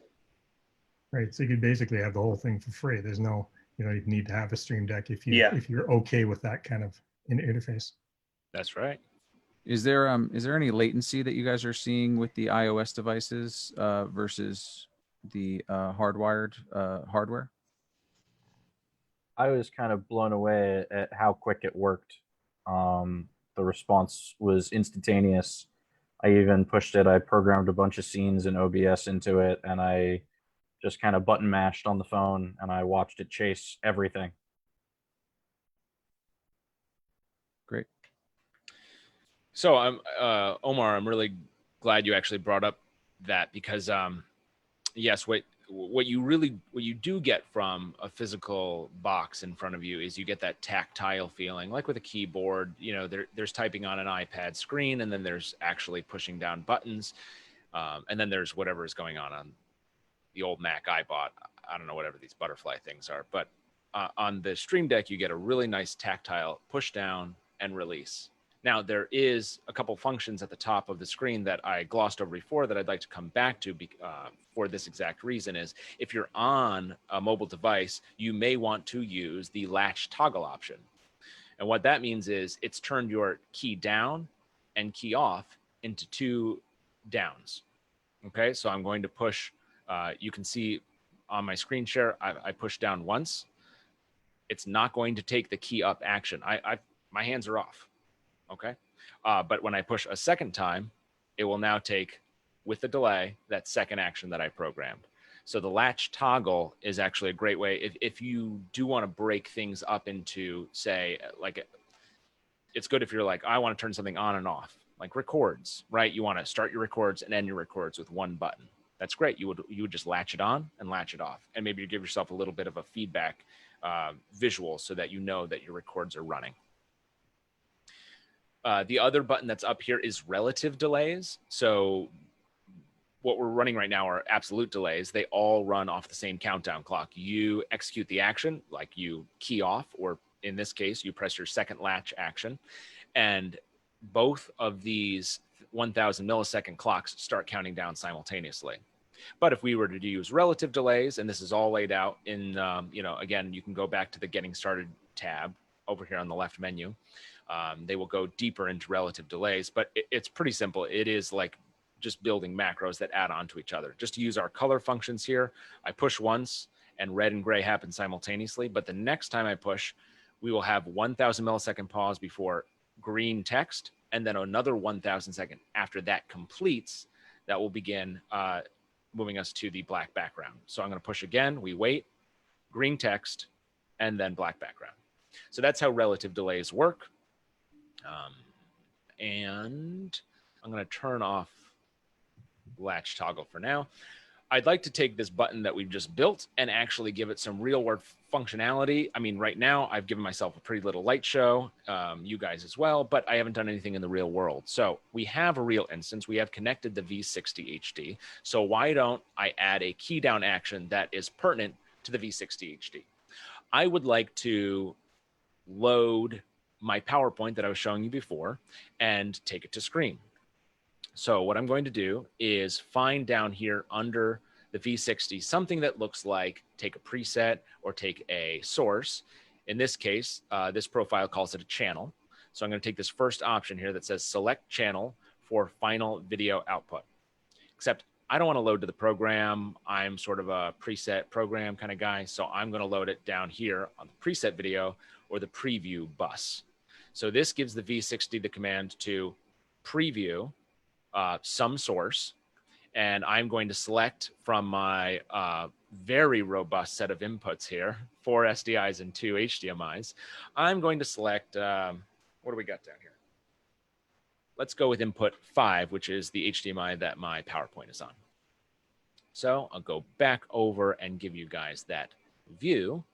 Right, so you could basically have the whole thing for free. There's no, you need to have a Stream Deck if you're okay with that kind of interface. That's right. Is there any latency that you guys are seeing with the iOS devices versus the hardwired hardware? I was kind of blown away at how quick it worked. The response was instantaneous. I even pushed it. I programmed a bunch of scenes in OBS into it, and I just kind of button mashed on the phone, and I watched it chase everything. Great. So Omar, I'm really glad you actually brought up that, because yes, what you do get from a physical box in front of you is you get that tactile feeling, like with a keyboard. There's typing on an iPad screen, and then there's actually pushing down buttons, and then there's whatever is going on the old Mac I bought. I don't know, whatever these butterfly things are, but on the Stream Deck, you get a really nice tactile push down and release. Now, there is a couple functions at the top of the screen that I glossed over before that I'd like to come back to for this exact reason. Is if you're on a mobile device, you may want to use the latch toggle option. And what that means is it's turned your key down and key off into two downs. Okay, so I'm going to push, you can see on my screen share, I push down once. It's not going to take the key up action. My hands are off. Okay. But when I push a second time, it will now take, with the delay, that second action that I programmed. So the latch toggle is actually a great way. If you do want to break things up into, say, like, it's good if you're like, I want to turn something on and off, like records, right? You want to start your records and end your records with one button. That's great. You would just latch it on and latch it off. And maybe you give yourself a little bit of a feedback visual so that you know that your records are running. The other button that's up here is relative delays. So what we're running right now are absolute delays. They all run off the same countdown clock. You execute the action, like you key off, or in this case, you press your second latch action, and both of these 1000 millisecond clocks start counting down simultaneously. But if we were to use relative delays, and this is all laid out in, you know, again, you can go back to the Getting Started tab over here on the left menu. They will go deeper into relative delays, but it's pretty simple. It is like just building macros that add on to each other. Just to use our color functions here, I push once and red and gray happen simultaneously, but the next time I push, we will have 1000 millisecond pause before green text, and then another 1000 second after that completes, that will begin moving us to the black background. So I'm going to push again, we wait, green text, and then black background. So that's how relative delays work. And I'm going to turn off latch toggle for now. I'd like to take this button that we've just built and actually give it some real world functionality. I mean, right now I've given myself a pretty little light show, you guys as well, but I haven't done anything in the real world. So we have a real instance. We have connected the V60HD. So why don't I add a key down action that is pertinent to the V60HD? I would like to load my PowerPoint that I was showing you before and take it to screen. So what I'm going to do is find down here under the V60 something that looks like take a preset or take a source. In this case, this profile calls it a channel. So I'm going to take this first option here that says select channel for final video output. Except I don't want to load to the program. I'm sort of a preset program kind of guy. So I'm going to load it down here on the preset video or the preview bus. So this gives the V60 the command to preview some source, and I'm going to select from my very robust set of inputs here, 4 SDIs and 2 HDMIs. I'm going to select, what do we got down here? Let's go with input 5, which is the HDMI that my PowerPoint is on. So I'll go back over and give you guys that view.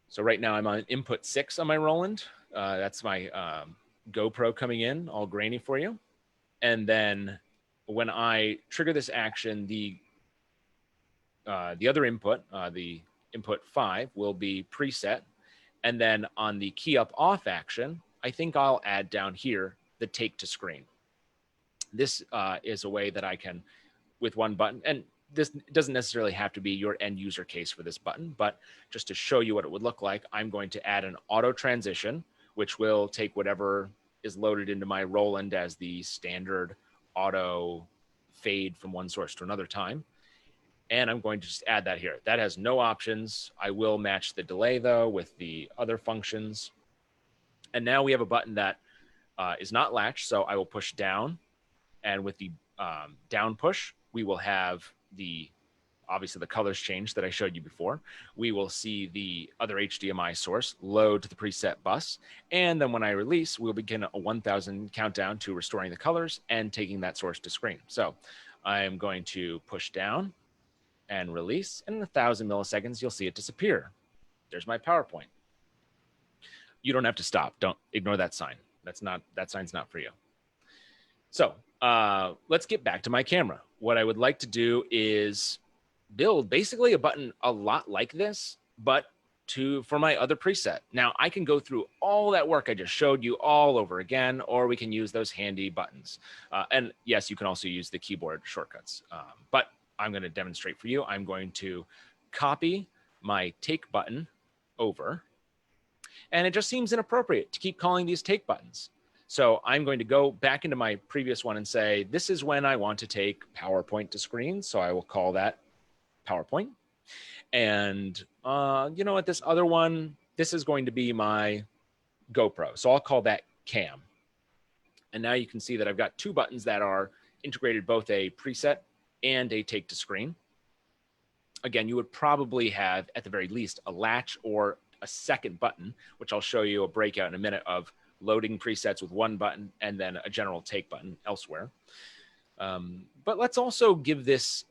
So right now I'm on input 6 on my Roland. That's my GoPro coming in, all grainy for you. And then when I trigger this action, the other input, the input 5, will be preset. And then on the key up off action, I think I'll add down here the take to screen. This is a way that I can, with one button, and this doesn't necessarily have to be your end user case for this button, but just to show you what it would look like, I'm going to add an auto transition, which will take whatever is loaded into my Roland as the standard auto fade from one source to another time. And I'm going to just add that here. That has no options. I will match the delay though with the other functions. And now we have a button that is not latched. So I will push down, and with the down push, we will have obviously the colors change that I showed you before. We will see the other HDMI source load to the preset bus. And then when I release, we'll begin a 1000 countdown to restoring the colors and taking that source to screen. So I am going to push down and release, and in 1000 milliseconds, you'll see it disappear. There's my PowerPoint. You don't have to stop. Don't ignore that sign. That sign's not for you. So let's get back to my camera. What I would like to do is build basically a button a lot like this, but for my other preset. Now I can go through all that work I just showed you all over again, or we can use those handy buttons. And yes, you can also use the keyboard shortcuts, but I'm going to demonstrate for you. I'm going to copy my take button over, and it just seems inappropriate to keep calling these take buttons. So I'm going to go back into my previous one and say, this is when I want to take PowerPoint to screen. So I will call that PowerPoint. And you know what, this other one, this is going to be my GoPro. So I'll call that Cam. And now you can see that I've got 2 buttons that are integrated, both a preset and a take to screen. Again, you would probably have, at the very least, a latch or a second button, which I'll show you a breakout in a minute of loading presets with one button and then a general take button elsewhere. But let's also give this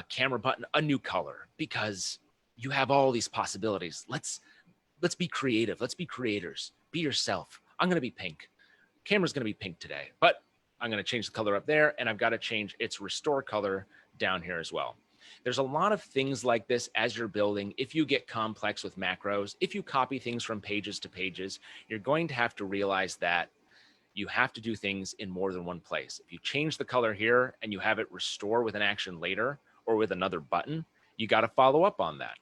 camera button a new color, because you have all these possibilities. Let's be creative. Let's be creators. Be yourself. I'm going to be pink. Camera's going to be pink today, but I'm going to change the color up there, and I've got to change its restore color down here as well. There's a lot of things like this as you're building. If you get complex with macros, if you copy things from pages to pages, you're going to have to realize that you have to do things in more than one place. If you change the color here and you have it restore with an action later or with another button, you got to follow up on that.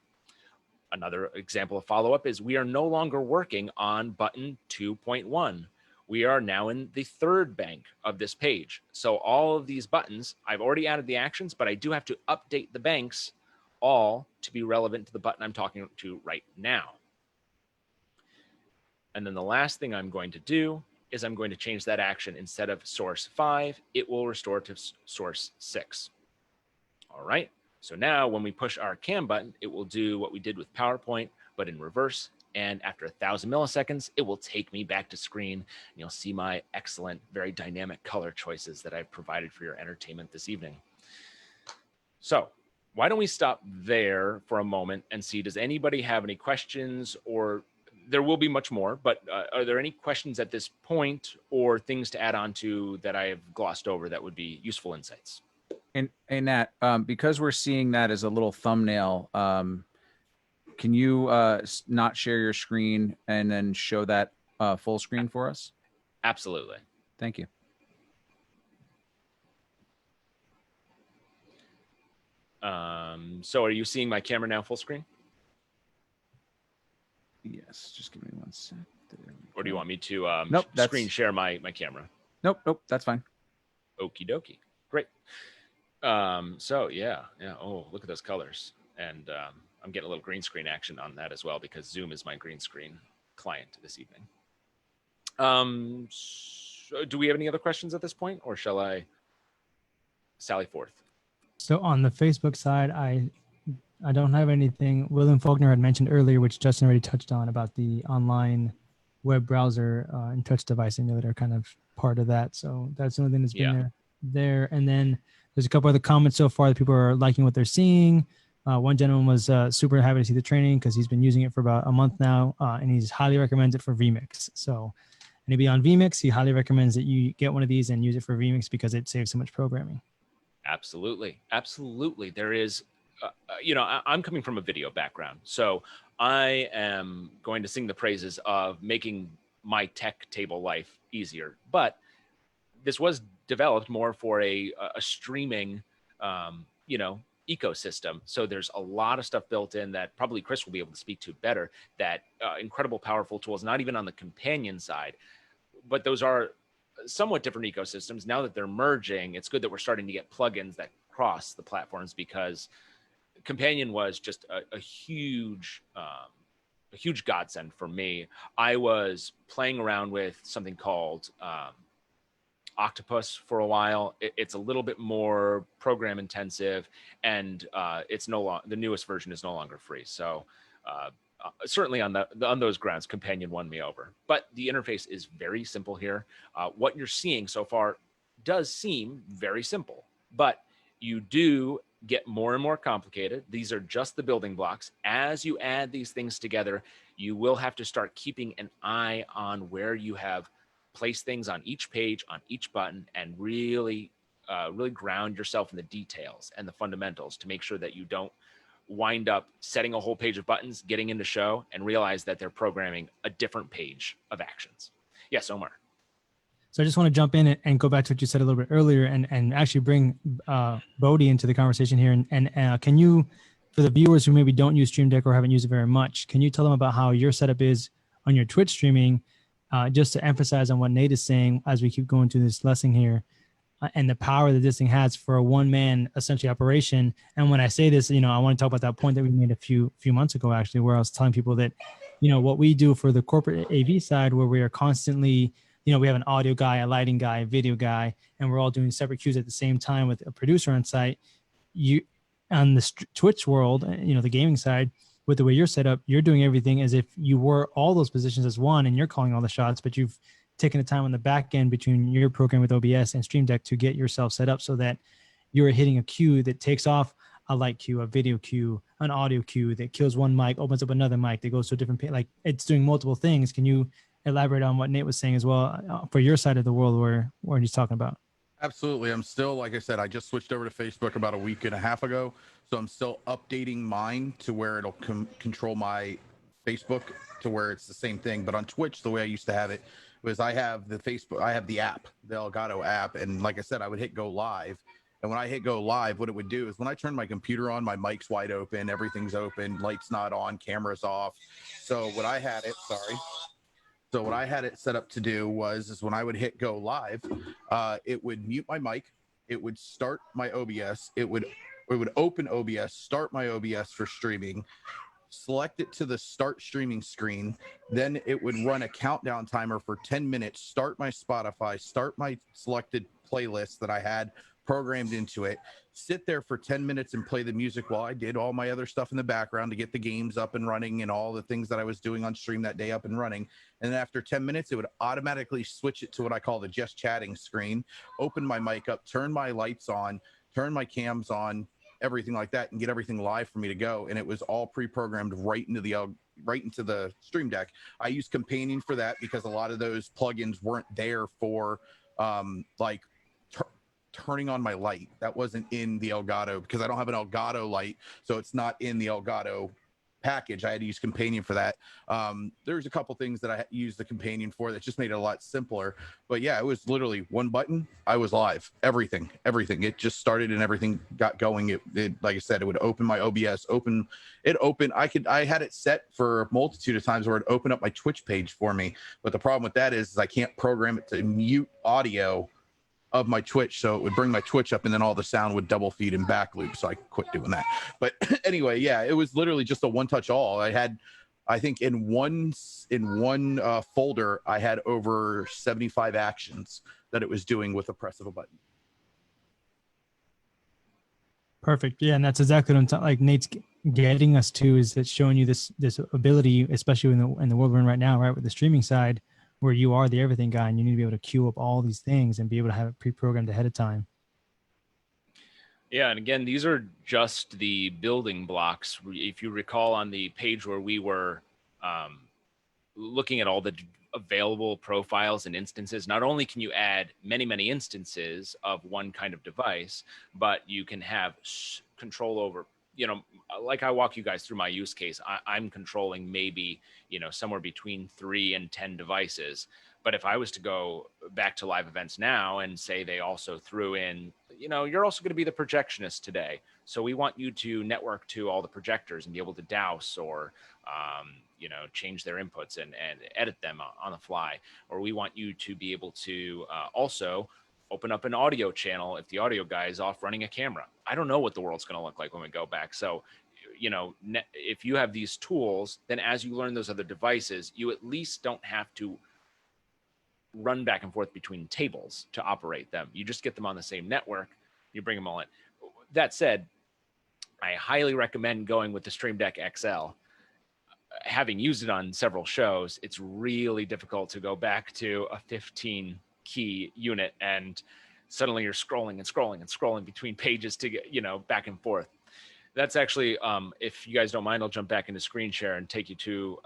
Another example of follow-up is we are no longer working on button 2.1. We are now in the third bank of this page. So all of these buttons, I've already added the actions, but I do have to update the banks all to be relevant to the button I'm talking to right now. And then the last thing I'm going to do is I'm going to change that action. Instead of source 5, it will restore to source 6. All right. So now when we push our cam button, it will do what we did with PowerPoint, but in reverse. And after 1,000 milliseconds, it will take me back to screen. And you'll see my excellent, very dynamic color choices that I've provided for your entertainment this evening. So why don't we stop there for a moment and see, does anybody have any questions? Or there will be much more, but are there any questions at this point or things to add on to that I have glossed over that would be useful insights? And Nat, because we're seeing that as a little thumbnail, can you not share your screen and then show that full screen for us? Absolutely. Thank you. So are you seeing my camera now full screen? Yes, just give me one sec. Or do you want me to nope, screen share my camera? Nope, that's fine. Okie dokie. Great. So yeah. Oh, look at those colors. And I'm getting a little green screen action on that as well because Zoom is my green screen client this evening. So do we have any other questions at this point, or shall I sally forth? So on the Facebook side, I don't have anything. William Faulkner had mentioned earlier, which Justin already touched on, about the online web browser and touch device emulator, kind of part of that. So that's the only thing that's been there. And then there's a couple other comments so far that people are liking what they're seeing. One gentleman was super happy to see the training because he's been using it for about a month now, and he's highly recommends it for vMix. So anybody on vMix, he highly recommends that you get one of these and use it for vMix because it saves so much programming. Absolutely. Absolutely. There is, I'm coming from a video background, so I am going to sing the praises of making my tech table life easier. But this was developed more for a streaming, ecosystem. So there's a lot of stuff built in that probably Chris will be able to speak to better, that incredible, powerful tools, not even on the companion side, but those are somewhat different ecosystems. Now that they're merging, it's good that we're starting to get plugins that cross the platforms, because companion was just a huge godsend for me. I was playing around with something called Octopus for a while. It's a little bit more program intensive, and it's the newest version is no longer free. So certainly on those grounds, Companion won me over. But the interface is very simple here. What you're seeing so far does seem very simple, but you do get more and more complicated. These are just the building blocks. As you add these things together, you will have to start keeping an eye on where you have placed things on each page, on each button, and really ground yourself in the details and the fundamentals to make sure that you don't wind up setting a whole page of buttons, getting into show, and realize that they're programming a different page of actions. Yes, Omar. So I just want to jump in and go back to what you said a little bit earlier and actually bring Bodhi into the conversation here. And can you, for the viewers who maybe don't use Streamdeck or haven't used it very much, can you tell them about how your setup is on your Twitch streaming, just to emphasize on what Nate is saying as we keep going through this lesson here, and the power that this thing has for a one-man essentially operation. And when I say this, I want to talk about that point that we made a few months ago, actually, where I was telling people that, what we do for the corporate AV side, where we are constantly, we have an audio guy, a lighting guy, a video guy, and we're all doing separate cues at the same time with a producer on site. You, on the Twitch world, the gaming side, with the way you're set up, you're doing everything as if you were all those positions as one, and you're calling all the shots, but you've taken the time on the back end between your program with OBS and Stream Deck to get yourself set up so that you're hitting a cue that takes off a light cue, a video cue, an audio cue that kills one mic, opens up another mic that goes to a different page. Like, it's doing multiple things. Can you elaborate on what Nate was saying as well for your side of the world where he's talking about? Absolutely. I'm still, like I said, I just switched over to Facebook about a week and a half ago. So I'm still updating mine to where it'll control my Facebook to where it's the same thing. But on Twitch, the way I used to have it was I have the app, the Elgato app. And like I said, I would hit go live. And when I hit go live, what it would do is when I turn my computer on, my mic's wide open, everything's open, light's not on, camera's off. So what I had it, sorry. So what I had it set up to do is when I would hit go live, it would mute my mic, it would start my OBS, it would open OBS, start my OBS for streaming, select it to the start streaming screen, then it would run a countdown timer for 10 minutes, start my Spotify, start my selected playlist that I had programmed into it, sit there for 10 minutes and play the music while I did all my other stuff in the background to get the games up and running and all the things that I was doing on stream that day up and running. And then after 10 minutes, it would automatically switch it to what I call the just chatting screen, open my mic up, turn my lights on, turn my cams on, everything like that, and get everything live for me to go. And it was all pre-programmed right into the Stream Deck. I use Companion for that because a lot of those plugins weren't there for like turning on my light. That wasn't in the Elgato because I don't have an Elgato light, so it's not in the Elgato package. I had to use Companion for that. There's a couple things that I used the Companion for that just made it a lot simpler. But yeah, it was literally one button. I was live. Everything. It just started and everything got going. It like I said, it would open my OBS. I had it set for a multitude of times where it opened up my Twitch page for me. But the problem with that is I can't program it to mute audio of my Twitch, so it would bring my Twitch up and then all the sound would double feed and back loop, so I quit doing that. But anyway, yeah, it was literally just a one touch all. I think in one folder I had over 75 actions that it was doing with the press of a button. Perfect. Yeah, and that's exactly what like Nate's getting us to, is that showing you this ability, especially in the world we're in right now, right, with the streaming side, where you are the everything guy and you need to be able to queue up all these things and be able to have it pre-programmed ahead of time. Yeah, and again, these are just the building blocks. If you recall on the page where we were looking at all the available profiles and instances, not only can you add many, many instances of one kind of device, but you can have control over, like I walk you guys through my use case, I'm controlling maybe, somewhere between 3 and 10 devices. But if I was to go back to live events now and say they also threw in, you're also going to be the projectionist today. So we want you to network to all the projectors and be able to douse or, change their inputs and edit them on the fly. Or we want you to be able to also open up an audio channel if the audio guy is off running a camera. I don't know what the world's going to look like when we go back. So, if you have these tools, then as you learn those other devices, you at least don't have to run back and forth between tables to operate them. You just get them on the same network. You bring them all in. That said, I highly recommend going with the Streamdeck XL. Having used it on several shows, it's really difficult to go back to a 15 key unit and suddenly you're scrolling between pages to get, back and forth. That's actually, if you guys don't mind, I'll jump back into screen share and take you to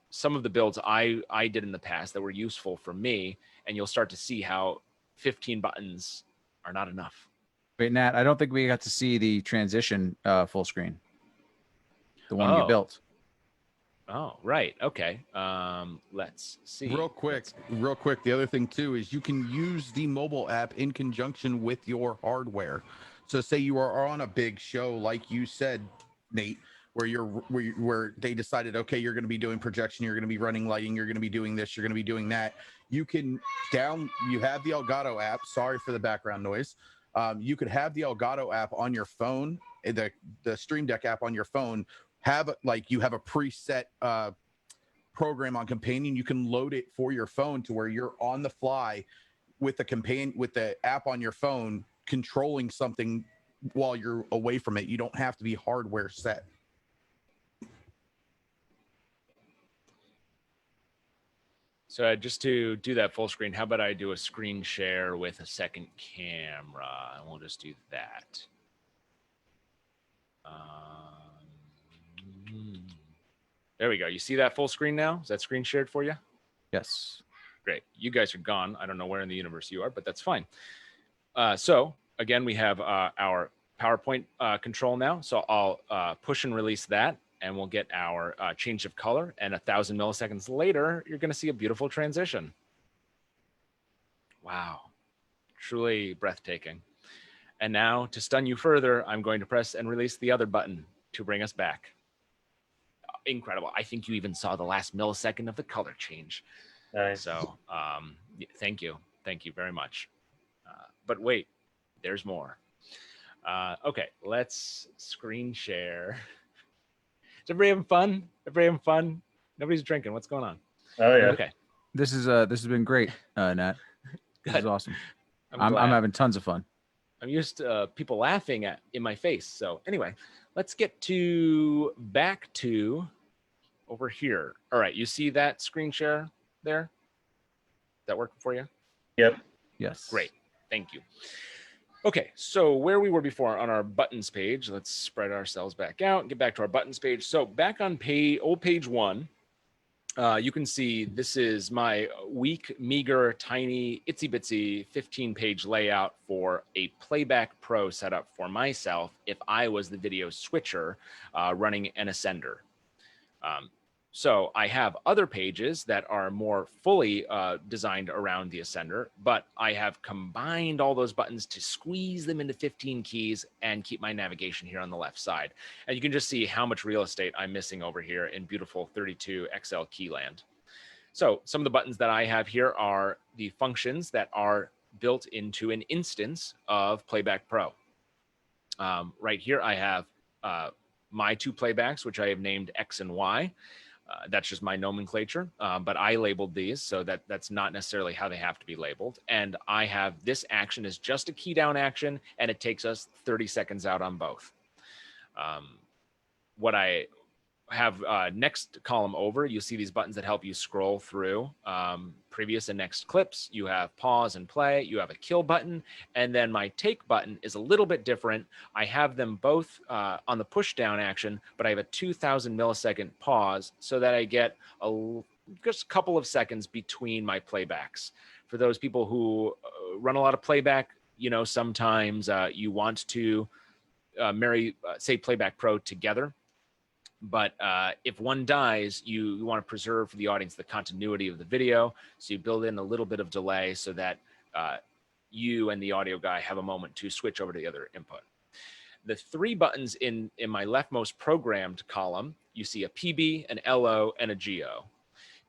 some of the builds I did in the past that were useful for me, and you'll start to see how 15 buttons are not enough. Wait, Nat, I don't think we got to see the transition full screen. The one you built. Oh, right. Okay. Let's see. Real quick. The other thing too is you can use the mobile app in conjunction with your hardware. So say you are on a big show, like you said, Nate, where they decided, okay, you're going to be doing projection, you're going to be running lighting, you're going to be doing this, you're going to be doing that. You have the Elgato app. Sorry for the background noise. You could have the Elgato app on your phone, the Stream Deck app on your phone. You have a preset program on Companion. You can load it for your phone to where you're on the fly with the app on your phone, controlling something while you're away from it. You don't have to be hardware set. So just to do that full screen, how about I do a screen share with a second camera? And we'll just do that. There we go. You see that full screen now? Is that screen shared for you? Yes. Great. You guys are gone. I don't know where in the universe you are, but that's fine. So again, we have our PowerPoint control now. So I'll push and release that, and we'll get our change of color. And 1,000 milliseconds later, you're going to see a beautiful transition. Wow, truly breathtaking. And now, to stun you further, I'm going to press and release the other button to bring us back. Incredible. I think you even saw the last millisecond of the color change. Nice. So thank you. Thank you very much. But wait, there's more. Okay, let's screen share. Is everybody having fun? Everybody having fun? Nobody's drinking. What's going on? Oh yeah. Okay. This has been great, Nat. This is awesome. I'm glad. having tons of fun. I'm used to people laughing in my face. So anyway, let's get back to over here. All right, you see that screen share there? Is that working for you? Yep. Yes. Great. Thank you. Okay, so where we were before on our buttons page, let's spread ourselves back out and get back to our buttons page. So back on old page 1, you can see this is my weak, meager, tiny, itsy bitsy 15-page layout for a Playback Pro setup for myself if I was the video switcher running an Ascender. So I have other pages that are more fully designed around the Ascender, but I have combined all those buttons to squeeze them into 15 keys and keep my navigation here on the left side. And you can just see how much real estate I'm missing over here in beautiful 32 XL keyland. So some of the buttons that I have here are the functions that are built into an instance of Playback Pro. Right here, I have my 2 playbacks, which I have named X and Y. That's just my nomenclature, but I labeled these, so that's not necessarily how they have to be labeled. And I have this action is just a key down action, and it takes us 30 seconds out on both. What I have next column over, you see these buttons that help you scroll through previous and next clips. You have pause and play. You have a kill button. And then my take button is a little bit different. I have them both on the push down action, but I have a 2,000 millisecond pause so that I get just a couple of seconds between my playbacks. For those people who run a lot of playback, you know, sometimes you want to marry, say, Playback Pro together. But if one dies, you want to preserve for the audience the continuity of the video. So you build in a little bit of delay so that you and the audio guy have a moment to switch over to the other input. The 3 buttons in my leftmost programmed column, you see a PB, an LO, and a GO.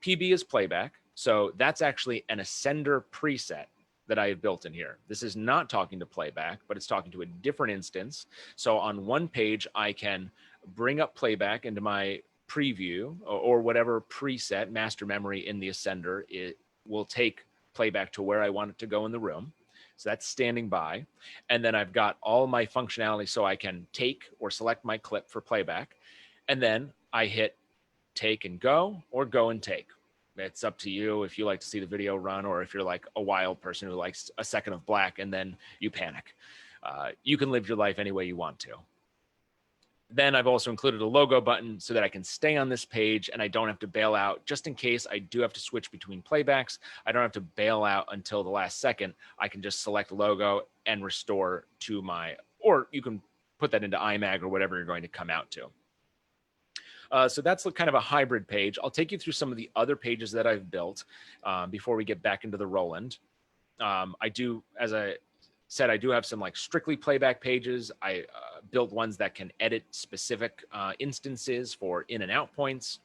PB is playback. So that's actually an Ascender preset that I have built in here. This is not talking to playback, but it's talking to a different instance. So on one page, I can bring up playback into my preview or whatever preset master memory in the Ascender. It will take playback to where I want it to go in the room. So that's standing by. And then I've got all my functionality so I can take or select my clip for playback. And then I hit take and go or go and take. It's up to you if you like to see the video run or if you're like a wild person who likes a second of black and then you panic. You can live your life any way you want to. Then I've also included a logo button so that I can stay on this page and I don't have to bail out just in case I do have to switch between playbacks. I don't have to bail out until the last second. I can just select logo and restore to my, or you can put that into iMag or whatever you're going to come out to. So that's kind of a hybrid page. I'll take you through some of the other pages that I've built before we get back into the Roland. I do, as I said, I do have some like strictly playback pages. I built ones that can edit specific instances for in and out points.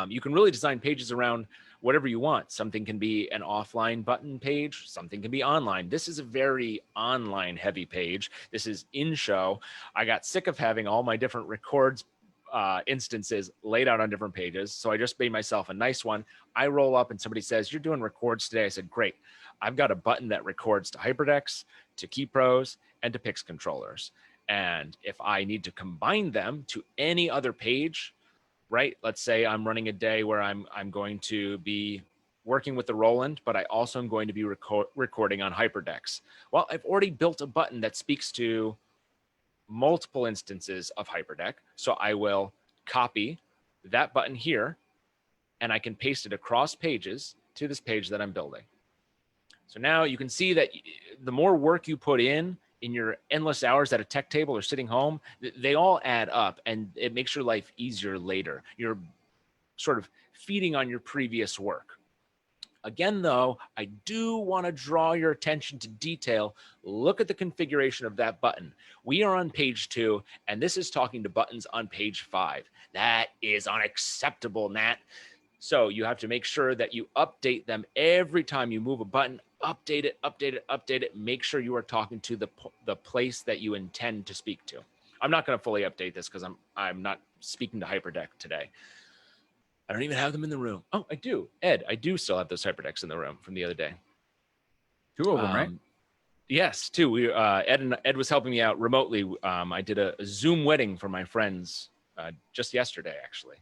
You can really design pages around whatever you want. Something can be an offline button page. Something can be online. This is a very online heavy page. This is in show. I got sick of having all my different records instances laid out on different pages. So I just made myself a nice one. I roll up and somebody says, "You're doing records today." I said, "Great. I've got a button that records to HyperDecks, to KeyPros, and to Pix controllers. And if I need to combine them to any other page, right? Let's say I'm running a day where I'm going to be working with the Roland, but I also am going to be recording on HyperDecks. Well, I've already built a button that speaks to multiple instances of HyperDeck. So I will copy that button here, and I can paste it across pages to this page that I'm building. So now you can see that the more work you put in your endless hours at a tech table or sitting home, they all add up, and it makes your life easier later. You're sort of feeding on your previous work. Again, though, I do want to draw your attention to detail. Look at the configuration of that button. We are on page 2, and this is talking to buttons on page 5. That is unacceptable, Nat. So you have to make sure that you update them every time you move a button. Update it, update it, update it. Make sure you are talking to the place that you intend to speak to. I'm not going to fully update this because I'm not speaking to Hyperdeck today. I don't even have them in the room. Oh, I do. Ed, I do still have those Hyperdecks in the room from the other day. 2 of them, right? Yes, 2. Ed was helping me out remotely. I did a Zoom wedding for my friends just yesterday, actually.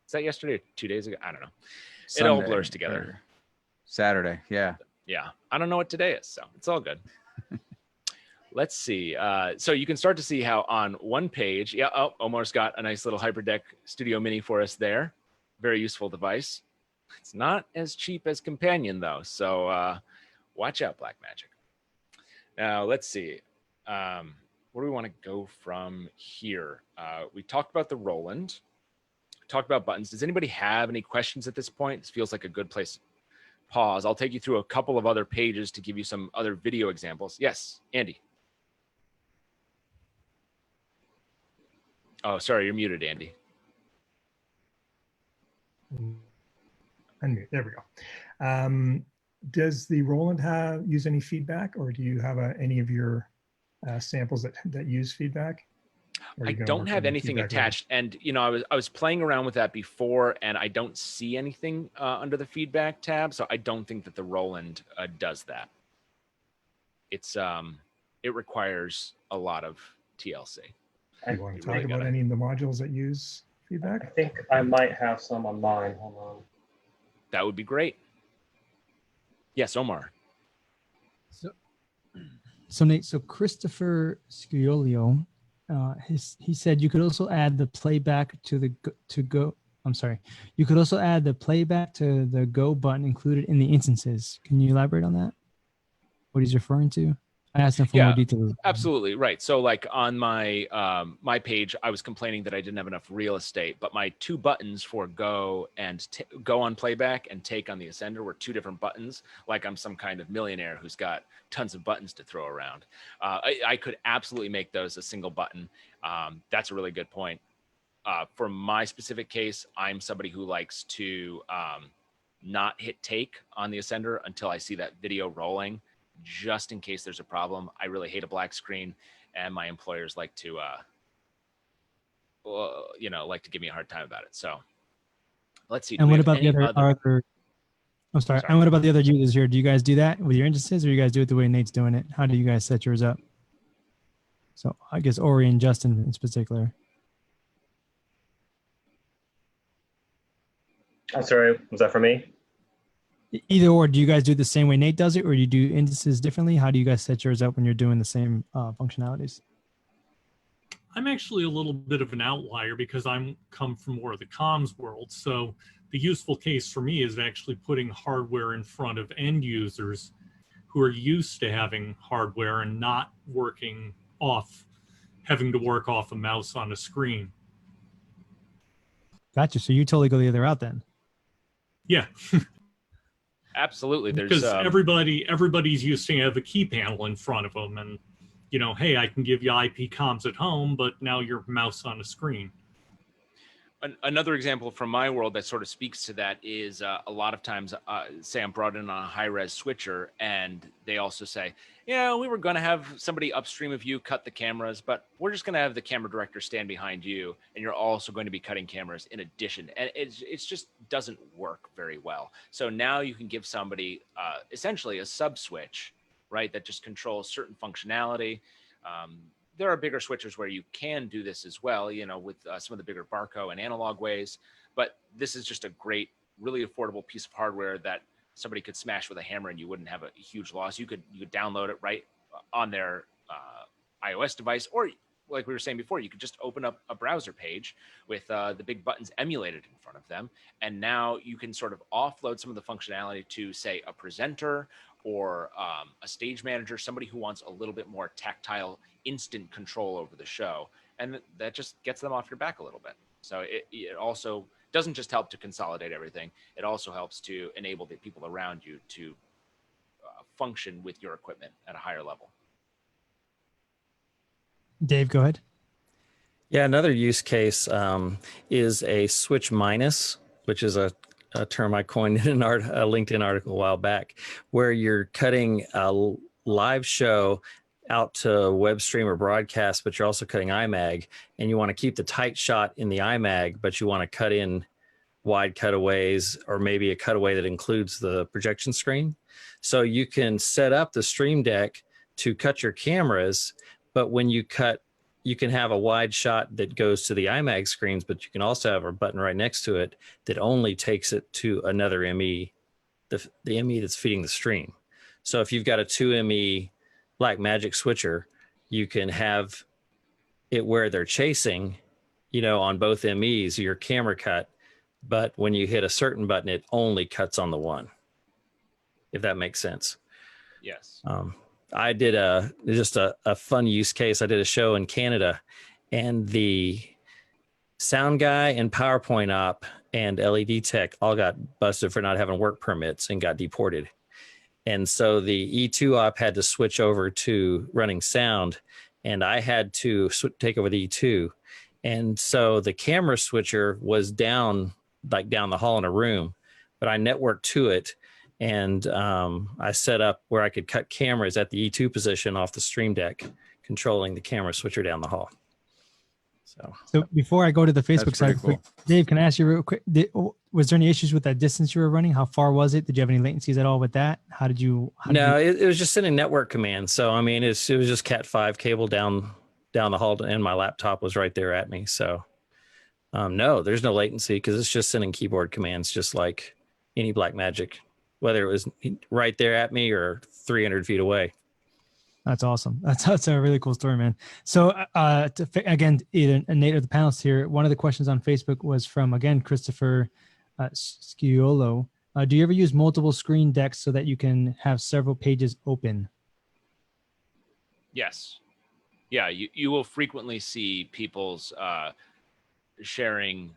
Is that yesterday or 2 days ago? I don't know. Sunday, it all blurs together. Saturday, yeah. Yeah, I don't know what today is, so it's all good. Let's see. So you can start to see how on one page, Omar's got a nice little Hyperdeck Studio Mini for us there. Very useful device. It's not as cheap as Companion, though, so watch out, Blackmagic. Now, let's see. Where do we want to go from here? We talked about the Roland. Talked about buttons. Does anybody have any questions at this point? This feels like a good place to pause. I'll take you through a couple of other pages to give you some other video examples. Yes, Andy. Oh, sorry, you're muted, Andy. Unmute. There we go. Does the Roland use any feedback, or do you have any of your samples that use feedback? I don't have anything attached, and I was playing around with that before, and I don't see anything under the feedback tab, so I don't think that the Roland does that. It requires a lot of TLC. Do you want to talk about any of the modules that use feedback? I think I might have some on mine. Hold on. That would be great. Yes, Omar. So Nate, Christopher Sciolio, he said you could also add the playback You could also add the playback to the go button included in the instances. Can you elaborate on that? What he's referring to? I asked him for more details. Absolutely. Right. So like on my my page, I was complaining that I didn't have enough real estate, but my 2 buttons for go and go on playback and take on the Ascender were 2 different buttons. Like I'm some kind of millionaire who's got tons of buttons to throw around. I could absolutely make those a single button. That's a really good point. For my specific case, I'm somebody who likes to not hit take on the Ascender until I see that video rolling, just in case there's a problem. I really hate a black screen, and my employers like to, give me a hard time about it. So let's see. And what about the other? I'm sorry. And what about the other users here? Do you guys do that with your instances, or you guys do it the way Nate's doing it? How do you guys set yours up? So I guess Ori and Justin in particular. I'm sorry, was that for me? Either or, do you guys do it the same way Nate does it, or do you do instances differently? How do you guys set yours up when you're doing the same functionalities? I'm actually a little bit of an outlier because I'm come from more of the comms world. So the useful case for me is actually putting hardware in front of end users who are used to having hardware and not having to work off a mouse on a screen. Gotcha. So you totally go the other route then. Yeah. Absolutely. Because everybody's used to have a key panel in front of them, and hey, I can give you IP comms at home, but now your mouse on a screen. Another example from my world that sort of speaks to that is a lot of times, say I'm brought in on a high-res switcher, and they also say, we were going to have somebody upstream of you cut the cameras, but we're just going to have the camera director stand behind you, and you're also going to be cutting cameras in addition. And it just doesn't work very well. So now you can give somebody essentially a sub-switch, right, that just controls certain functionality. There are bigger switchers where you can do this as well, with some of the bigger Barco and analog ways. But this is just a great, really affordable piece of hardware that somebody could smash with a hammer and you wouldn't have a huge loss. You could download it right on their iOS device, or like we were saying before, you could just open up a browser page with the big buttons emulated in front of them. And now you can sort of offload some of the functionality to, say, a presenter or a stage manager, somebody who wants a little bit more tactile, instant control over the show. And that just gets them off your back a little bit. So it also doesn't just help to consolidate everything. It also helps to enable the people around you to function with your equipment at a higher level. Dave, go ahead. Yeah, another use case is a switch minus, which is a term I coined in a LinkedIn article a while back, where you're cutting a live show out to web stream or broadcast, but you're also cutting IMAG, and you want to keep the tight shot in the IMAG, but you want to cut in wide cutaways or maybe a cutaway that includes the projection screen. So you can set up the Stream Deck to cut your cameras, but when you cut, you can have a wide shot that goes to the IMAG screens, but you can also have a button right next to it that only takes it to another ME, the ME that's feeding the stream. So if you've got a 2 ME Blackmagic switcher, you can have it where they're chasing, on both MEs, your camera cut, but when you hit a certain button, it only cuts on the one, if that makes sense. Yes. I did just a fun use case. I did a show in Canada, and the sound guy and PowerPoint op and LED tech all got busted for not having work permits and got deported. And so the E2 op had to switch over to running sound, and I had to take over the E2. And so the camera switcher was down the hall in a room, but I networked to it. And I set up where I could cut cameras at the E2 position off the Stream Deck, controlling the camera switcher down the hall. So before I go to the Facebook side, cool. Dave, can I ask you real quick? Was there any issues with that distance you were running? How far was it? Did you have any latencies at all with that? It was just sending network commands. So I mean, it was just Cat5 cable down the hall, and my laptop was right there at me. So no, there's no latency because it's just sending keyboard commands, just like any Blackmagic, whether it was right there at me or 300 feet away. That's awesome. That's a really cool story, man. So again, either Nate or the panelists here, one of the questions on Facebook was from, again, Christopher Sciolo. Do you ever use multiple screen decks so that you can have several pages open? Yes. Yeah, you will frequently see people's sharing,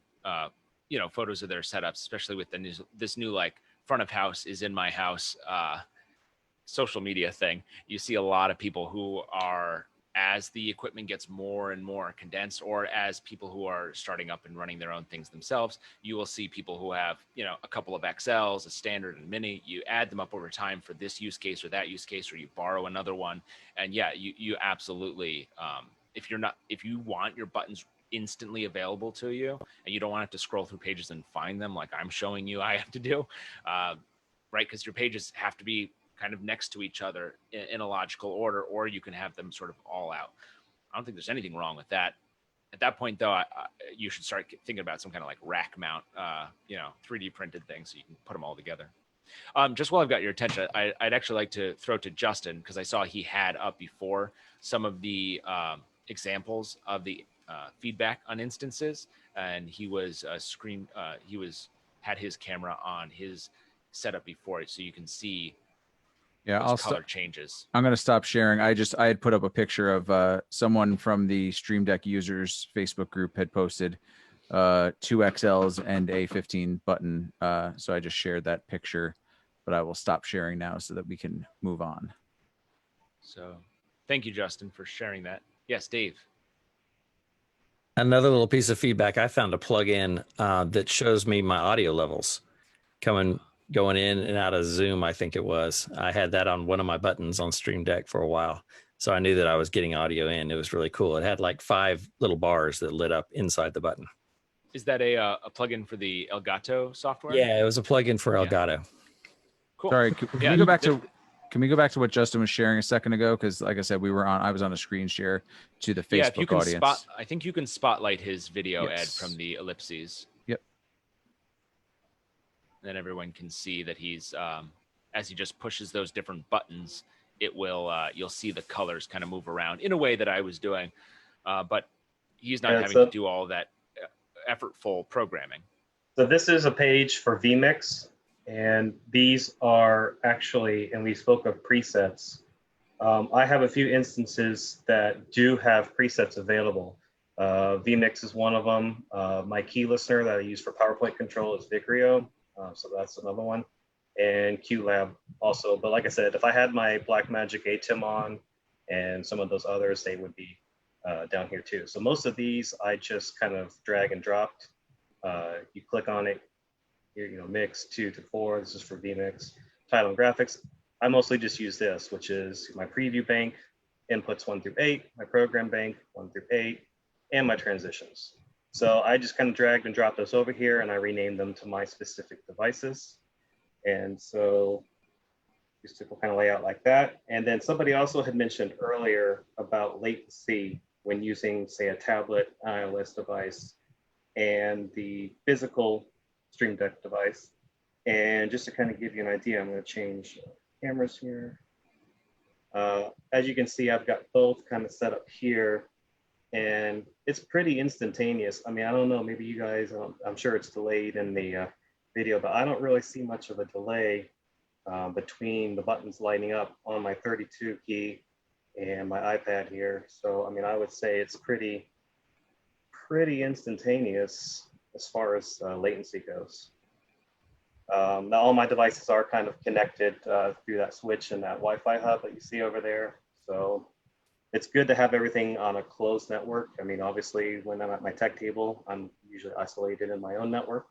photos of their setups, especially with this new like front of house is in my house social media thing. You see a lot of people who are, as the equipment gets more and more condensed, or as people who are starting up and running their own things themselves, you will see people who have, a couple of XLs, a standard and mini. You add them up over time for this use case or that use case, or you borrow another one. And yeah, you absolutely, if you want your buttons instantly available to you and you don't want to have to scroll through pages and find them like I'm showing you I have to do, right? Because your pages have to be kind of next to each other in a logical order, or you can have them sort of all out. I don't think there's anything wrong with that. At that point, though, you should start thinking about some kind of like rack mount, 3D printed thing so you can put them all together. Just while I've got your attention, I'd actually like to throw to Justin, because I saw he had up before some of the examples of the feedback on instances, and he was had his camera on his setup before it, so you can see. Yeah, color changes. I'm going to stop sharing. I had put up a picture of someone from the Stream Deck users Facebook group had posted 2 XLs and a 15 button. So I just shared that picture, but I will stop sharing now so that we can move on. So thank you, Justin, for sharing that. Yes, Dave. Another little piece of feedback. I found a plugin that shows me my audio levels going in and out of Zoom, I think it was. I had that on one of my buttons on Stream Deck for a while. So I knew that I was getting audio in. It was really cool. It had like 5 little bars that lit up inside the button. Is that a plugin for the Elgato software? Yeah, it was a plugin for Elgato. Cool. Sorry, can we go back to what Justin was sharing a second ago? Because like I said, I was on a screen share to the Facebook if you can audience. I think you can spotlight his video Yes. ad from the ellipses. Yep. Then everyone can see that he's as he just pushes those different buttons, it will you'll see the colors kind of move around in a way that I was doing. but he's not Yeah, having so- to do all that effortful programming. So this is a page for vMix, and these are actually, and we spoke of presets. I have a few instances that do have presets available. vMix is one of them. My key listener that I use for PowerPoint control is Vicrio, so that's another one. And QLab also. But like I said, if I had my Blackmagic ATEM on and some of those others, they would be down here too. So most of these I just kind of drag and dropped. You click on it, here, mix 2 to 4. This is for vMix. Title and graphics. I mostly just use this, which is my preview bank, inputs 1 through 8, my program bank 1 through 8, and my transitions. So I just kind of dragged and dropped those over here, and I renamed them to my specific devices. And so this will kind of lay out like that. And then somebody also had mentioned earlier about latency when using, say, a tablet iOS device and the physical Stream Deck device. And just to kind of give you an idea, I'm going to change cameras here. As you can see, I've got both kind of set up here, and it's pretty instantaneous. I mean, I don't know, maybe you guys, I'm sure it's delayed in the video, but I don't really see much of a delay between the buttons lighting up on my 32 key and my iPad here. So, I mean, I would say it's pretty instantaneous as far as latency goes. Now all my devices are kind of connected through that switch and that Wi-Fi hub that you see over there. So it's good to have everything on a closed network. I mean, obviously when I'm at my tech table, I'm usually isolated in my own network.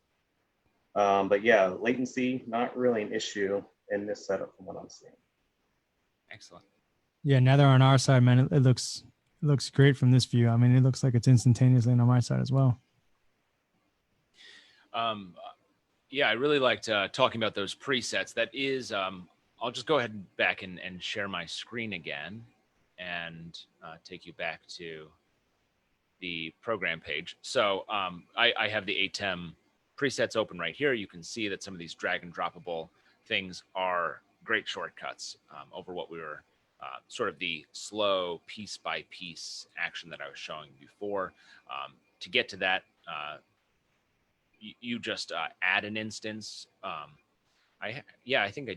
But yeah, latency, not really an issue in this setup from what I'm seeing. Excellent. Yeah, now they're on our side, man. It looks great from this view. I mean, it looks like it's instantaneously on my side as well. Yeah, I really liked talking about those presets. That is, I'll just go ahead and back and share my screen again and take you back to the program page. So I have the ATEM presets open right here. You can see that some of these drag and droppable things are great shortcuts over what we were sort of the slow piece by piece action that I was showing before. To get to that, you just add an instance. I think I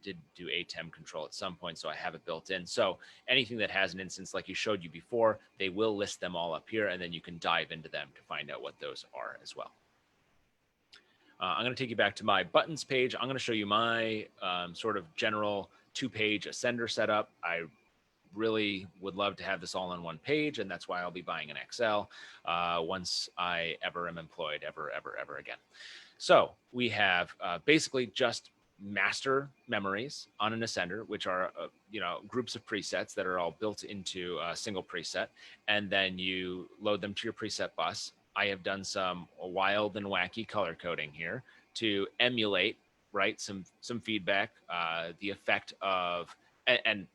did do ATEM control at some point, so I have it built in. So anything that has an instance like you showed you before, they will list them all up here, and then you can dive into them to find out what those are as well. I'm going to take you back to my buttons page. I'm going to show you my sort of general 2-page Ascender setup. I really would love to have this all on one page, and that's why I'll be buying an XL once I ever am employed ever again. So we have basically just master memories on an Ascender, which are groups of presets that are all built into a single preset, and then you load them to your preset bus. I have done some wild and wacky color coding here to emulate, right, some feedback, the effect of, and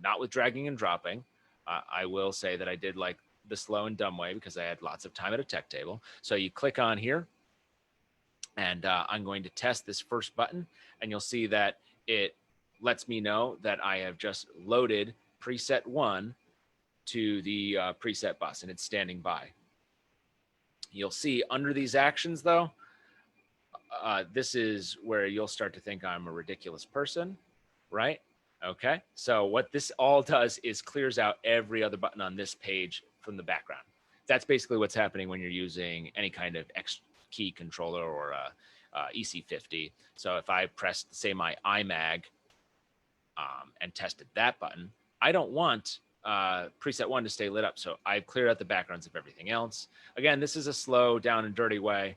not with dragging and dropping. I will say that I did like the slow and dumb way because I had lots of time at a tech table. So you click on here, and I'm going to test this first button, and you'll see that it lets me know that I have just loaded preset 1 to the preset bus, and it's standing by. You'll see under these actions, though, this is where you'll start to think I'm a ridiculous person, right? Okay, so what this all does is clears out every other button on this page from the background. That's basically what's happening when you're using any kind of X key controller or EC50. So if I pressed, say, my iMag and tested that button, I don't want preset 1 to stay lit up. So I've cleared out the backgrounds of everything else. Again, this is a slow, down and dirty way,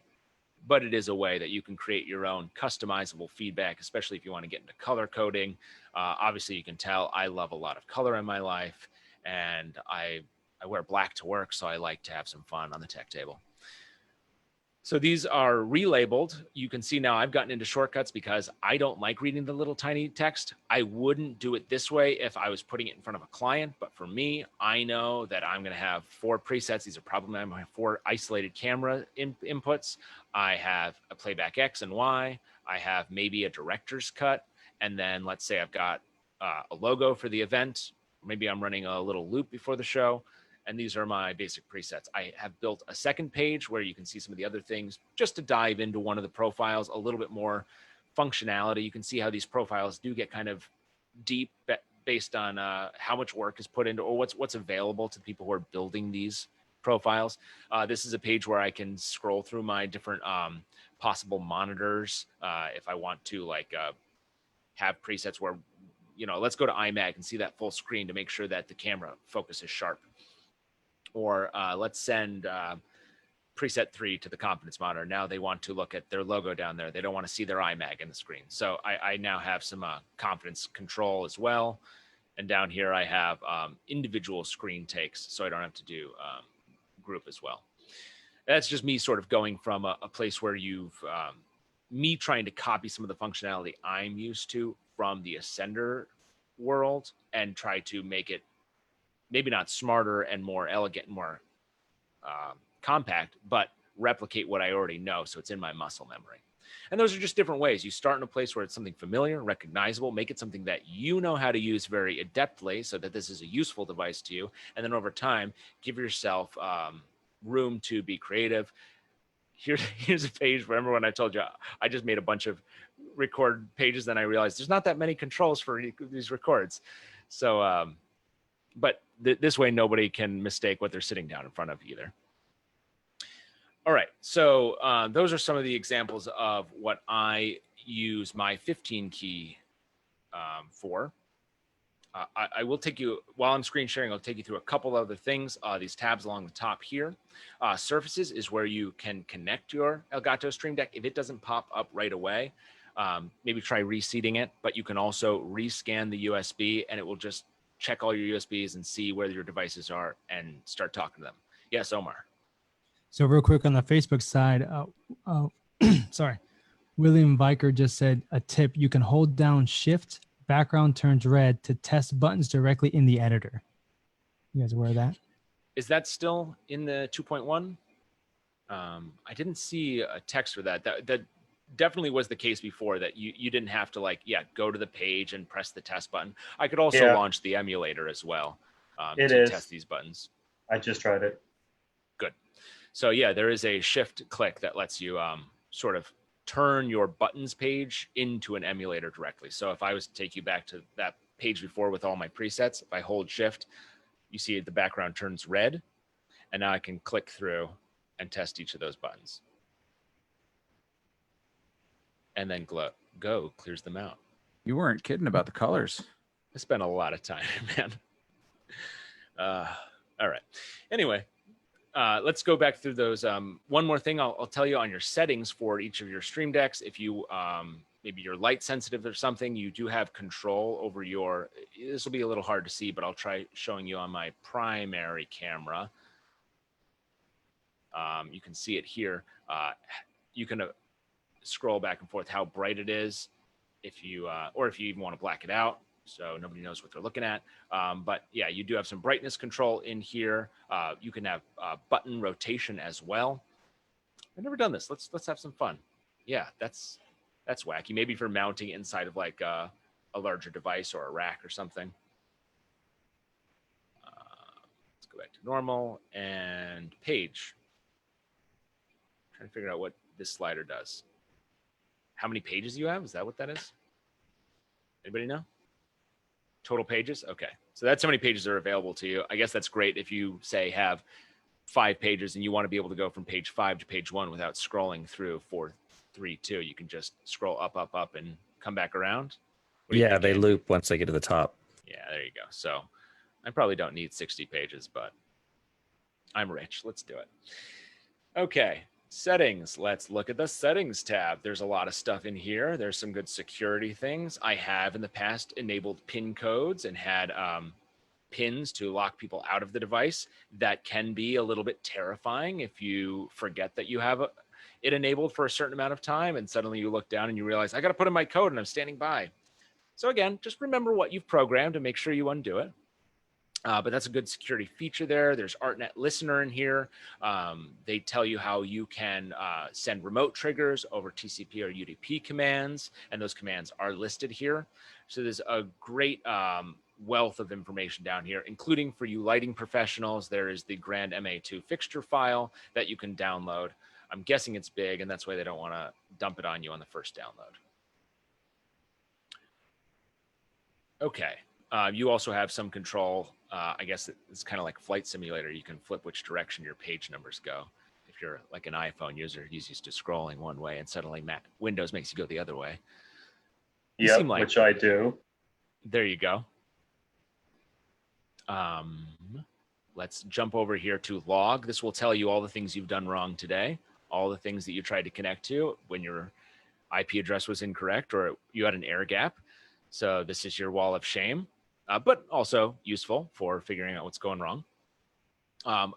but it is a way that you can create your own customizable feedback, especially if you want to get into color coding. Obviously, you can tell I love a lot of color in my life, and I wear black to work, so I like to have some fun on the tech table. So these are relabeled. You can see now I've gotten into shortcuts because I don't like reading the little tiny text. I wouldn't do it this way if I was putting it in front of a client. But for me, I know that I'm going to have 4 presets. These are probably my 4 isolated camera inputs. I have a playback X and Y. I have maybe a director's cut. And then let's say I've got a logo for the event. Maybe I'm running a little loop before the show. And these are my basic presets. I have built a second page where you can see some of the other things just to dive into one of the profiles, a little bit more functionality. You can see how these profiles do get kind of deep based on how much work is put into, or what's available to people who are building these profiles. This is a page where I can scroll through my different possible monitors if I want to, like, have presets where, you know, let's go to iMac and see that full screen to make sure that the camera focus is sharp. Or let's send preset 3 to the confidence monitor. Now they want to look at their logo down there. They don't want to see their iMac in the screen. So I now have some confidence control as well. And down here I have individual screen takes, so I don't have to do group as well. That's just me sort of going from a place where you've, me trying to copy some of the functionality I'm used to from the Ascender world and try to make it maybe not smarter and more elegant and more compact, but replicate what I already know, so it's in my muscle memory. And those are just different ways. You start in a place where it's something familiar, recognizable, make it something that you know how to use very adeptly so that this is a useful device to you. And then over time, give yourself room to be creative. Here's a page. Remember when I told you I just made a bunch of record pages, then I realized there's not that many controls for these records. So, but this way nobody can mistake what they're sitting down in front of either. All right, so those are some of the examples of what I use my 15 key for. I will take you, while I'm screen sharing, I'll take you through a couple other things. These tabs along the top here. Surfaces is where you can connect your Elgato Streamdeck. If it doesn't pop up right away, maybe try reseating it, but you can also rescan the USB and it will just check all your USBs and see where your devices are and start talking to them. Yes, Omar. So real quick on the Facebook side, sorry, William Viker just said a tip: you can hold down Shift, background turns red to test buttons directly in the editor. You guys aware of that? Is that still in the 2.1? I didn't see a text for that. That definitely was the case before, that you didn't have to, like, go to the page and press the test button. I could also launch the emulator as well to test these buttons. I just tried it. Good. So yeah, there is a shift click that lets you sort of turn your buttons page into an emulator directly. So if I was to take you back to that page before with all my presets, if I hold shift, you see the background turns red, and now I can click through and test each of those buttons. And then Go clears them out. You weren't kidding about the colors. I spent a lot of time, man. All right. Anyway, let's go back through those. One more thing I'll tell you on your settings for each of your stream decks. If you maybe you're light sensitive or something, you do have control over your, this will be a little hard to see, but I'll try showing you on my primary camera. You can see it here. You can scroll back and forth how bright it is, if you or if you even want to black it out so nobody knows what they're looking at. But yeah, you do have some brightness control in here. You can have button rotation as well. I've never done this. Let's have some fun. Yeah, that's wacky. Maybe for mounting inside of like a larger device or a rack or something. Let's go back to normal and page. Trying to figure out what this slider does. How many pages you have? Is that what that is? Anybody know? Total pages? Okay. So that's how many pages are available to you. I guess that's great if you, say, have 5 pages and you want to be able to go from page 5 to page 1 without scrolling through 4, 3, 2. You can just scroll up, up, up, and come back around. Yeah, they loop once they get to the top. Yeah, there you go. So I probably don't need 60 pages, but I'm rich. Let's do it. Okay. Settings. Let's look at the settings tab. There's a lot of stuff in here. There's some good security things. I have in the past enabled PIN codes and had pins to lock people out of the device. That can be a little bit terrifying if you forget that you have it enabled for a certain amount of time and suddenly you look down and you realize I got to put in my code and I'm standing by. So again, just remember what you've programmed and make sure you undo it. But that's a good security feature there. There's ArtNet Listener in here. They tell you how you can send remote triggers over TCP or UDP commands, and those commands are listed here. So there's a great wealth of information down here, including for you lighting professionals. There is the Grand MA2 fixture file that you can download. I'm guessing it's big, and that's why they don't want to dump it on you on the first download. Okay. You also have some control. I guess it's kind of like Flight Simulator. You can flip which direction your page numbers go. If you're like an iPhone user, he's used to scrolling one way, and suddenly Windows makes you go the other way. Yeah, which I do. There you go. Let's jump over here to log. This will tell you all the things you've done wrong today, all the things that you tried to connect to when your IP address was incorrect or you had an air gap. So this is your wall of shame, but also useful for figuring out what's going wrong.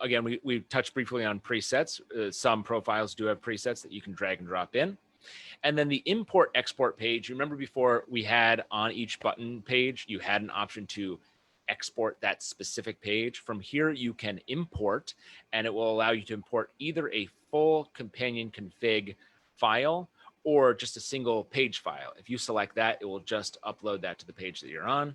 Again, we touched briefly on presets. Some profiles do have presets that you can drag and drop in. And then the import export page, you remember before we had on each button page, you had an option to export that specific page. From here, you can import, and it will allow you to import either a full companion config file or just a single page file. If you select that, it will just upload that to the page that you're on.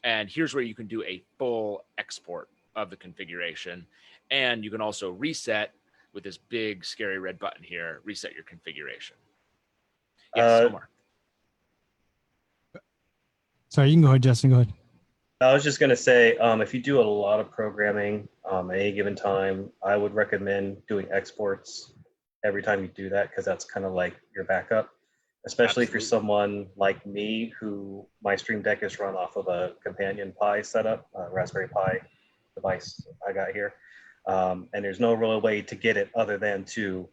And here's where you can do a full export of the configuration. And you can also reset with this big scary red button here, reset your configuration. Yes, Omar. Sorry, you can go ahead, Justin. Go ahead. I was just going to say, if you do a lot of programming at any given time, I would recommend doing exports every time you do that, because that's kind of like your backup, especially if you're someone like me who my Stream Deck is run off of a Companion Pi setup, Raspberry Pi device I got here. And there's no real way to get it other than to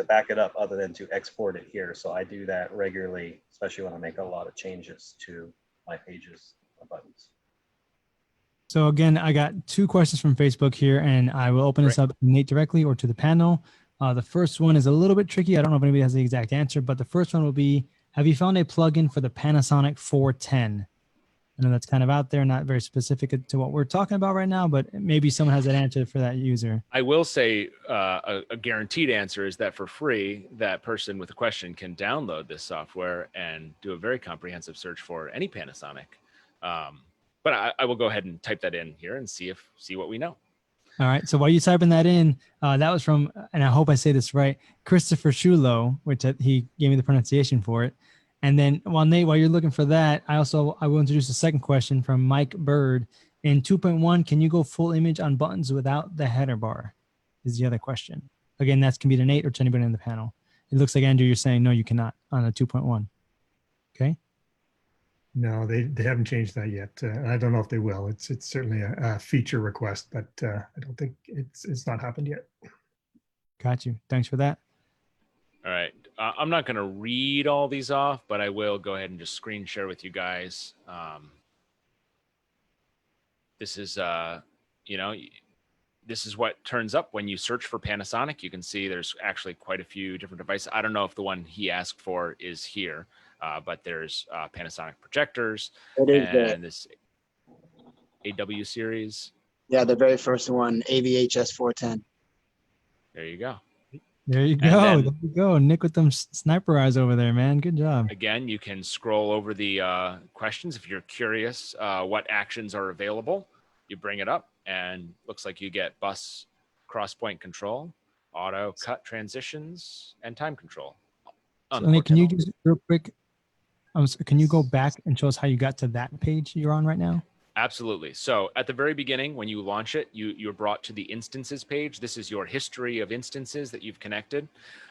back it up other than to export it here. So I do that regularly, especially when I make a lot of changes to my pages and buttons. So again, I got 2 questions from Facebook here, and I will open this up to Nate directly or to the panel. The first one is a little bit tricky. I don't know if anybody has the exact answer, but the first one will be, have you found a plugin for the Panasonic 410? I know that's kind of out there, not very specific to what we're talking about right now, but maybe someone has that answer for that user. I will say a guaranteed answer is that for free, that person with a question can download this software and do a very comprehensive search for any Panasonic. But I will go ahead and type that in here and see what we know. All right. So while you're typing that in, that was from, and I hope I say this right, Christopher Schulo, which he gave me the pronunciation for it. And then while you're looking for that, I will introduce a second question from Mike Bird. In 2.1, can you go full image on buttons without the header bar? Is the other question. Again, that can be to Nate or to anybody in the panel. It looks like, Andrew, you're saying no, you cannot on a 2.1. Okay. No, they haven't changed that yet. I don't know if they will. It's certainly a feature request, but I don't think it's not happened yet. Got you. Thanks for that. All right. I'm not going to read all these off, but I will go ahead and just screen share with you guys. This is, this is what turns up when you search for Panasonic. You can see there's actually quite a few different devices. I don't know if the one he asked for is here, but there's Panasonic projectors and this AW series. Yeah, the very first one, AVHS 410. There you go. There you go. There you go. Nick with them sniper eyes over there, man. Good job. Again, you can scroll over the questions if you're curious what actions are available. You bring it up, and looks like you get bus cross-point control, auto cut transitions, and time control. So, Nick, can you just real quick, can you go back and show us how you got to that page you're on right now? Absolutely. So at the very beginning, when you launch it, you're brought to the instances page. This is your history of instances that you've connected.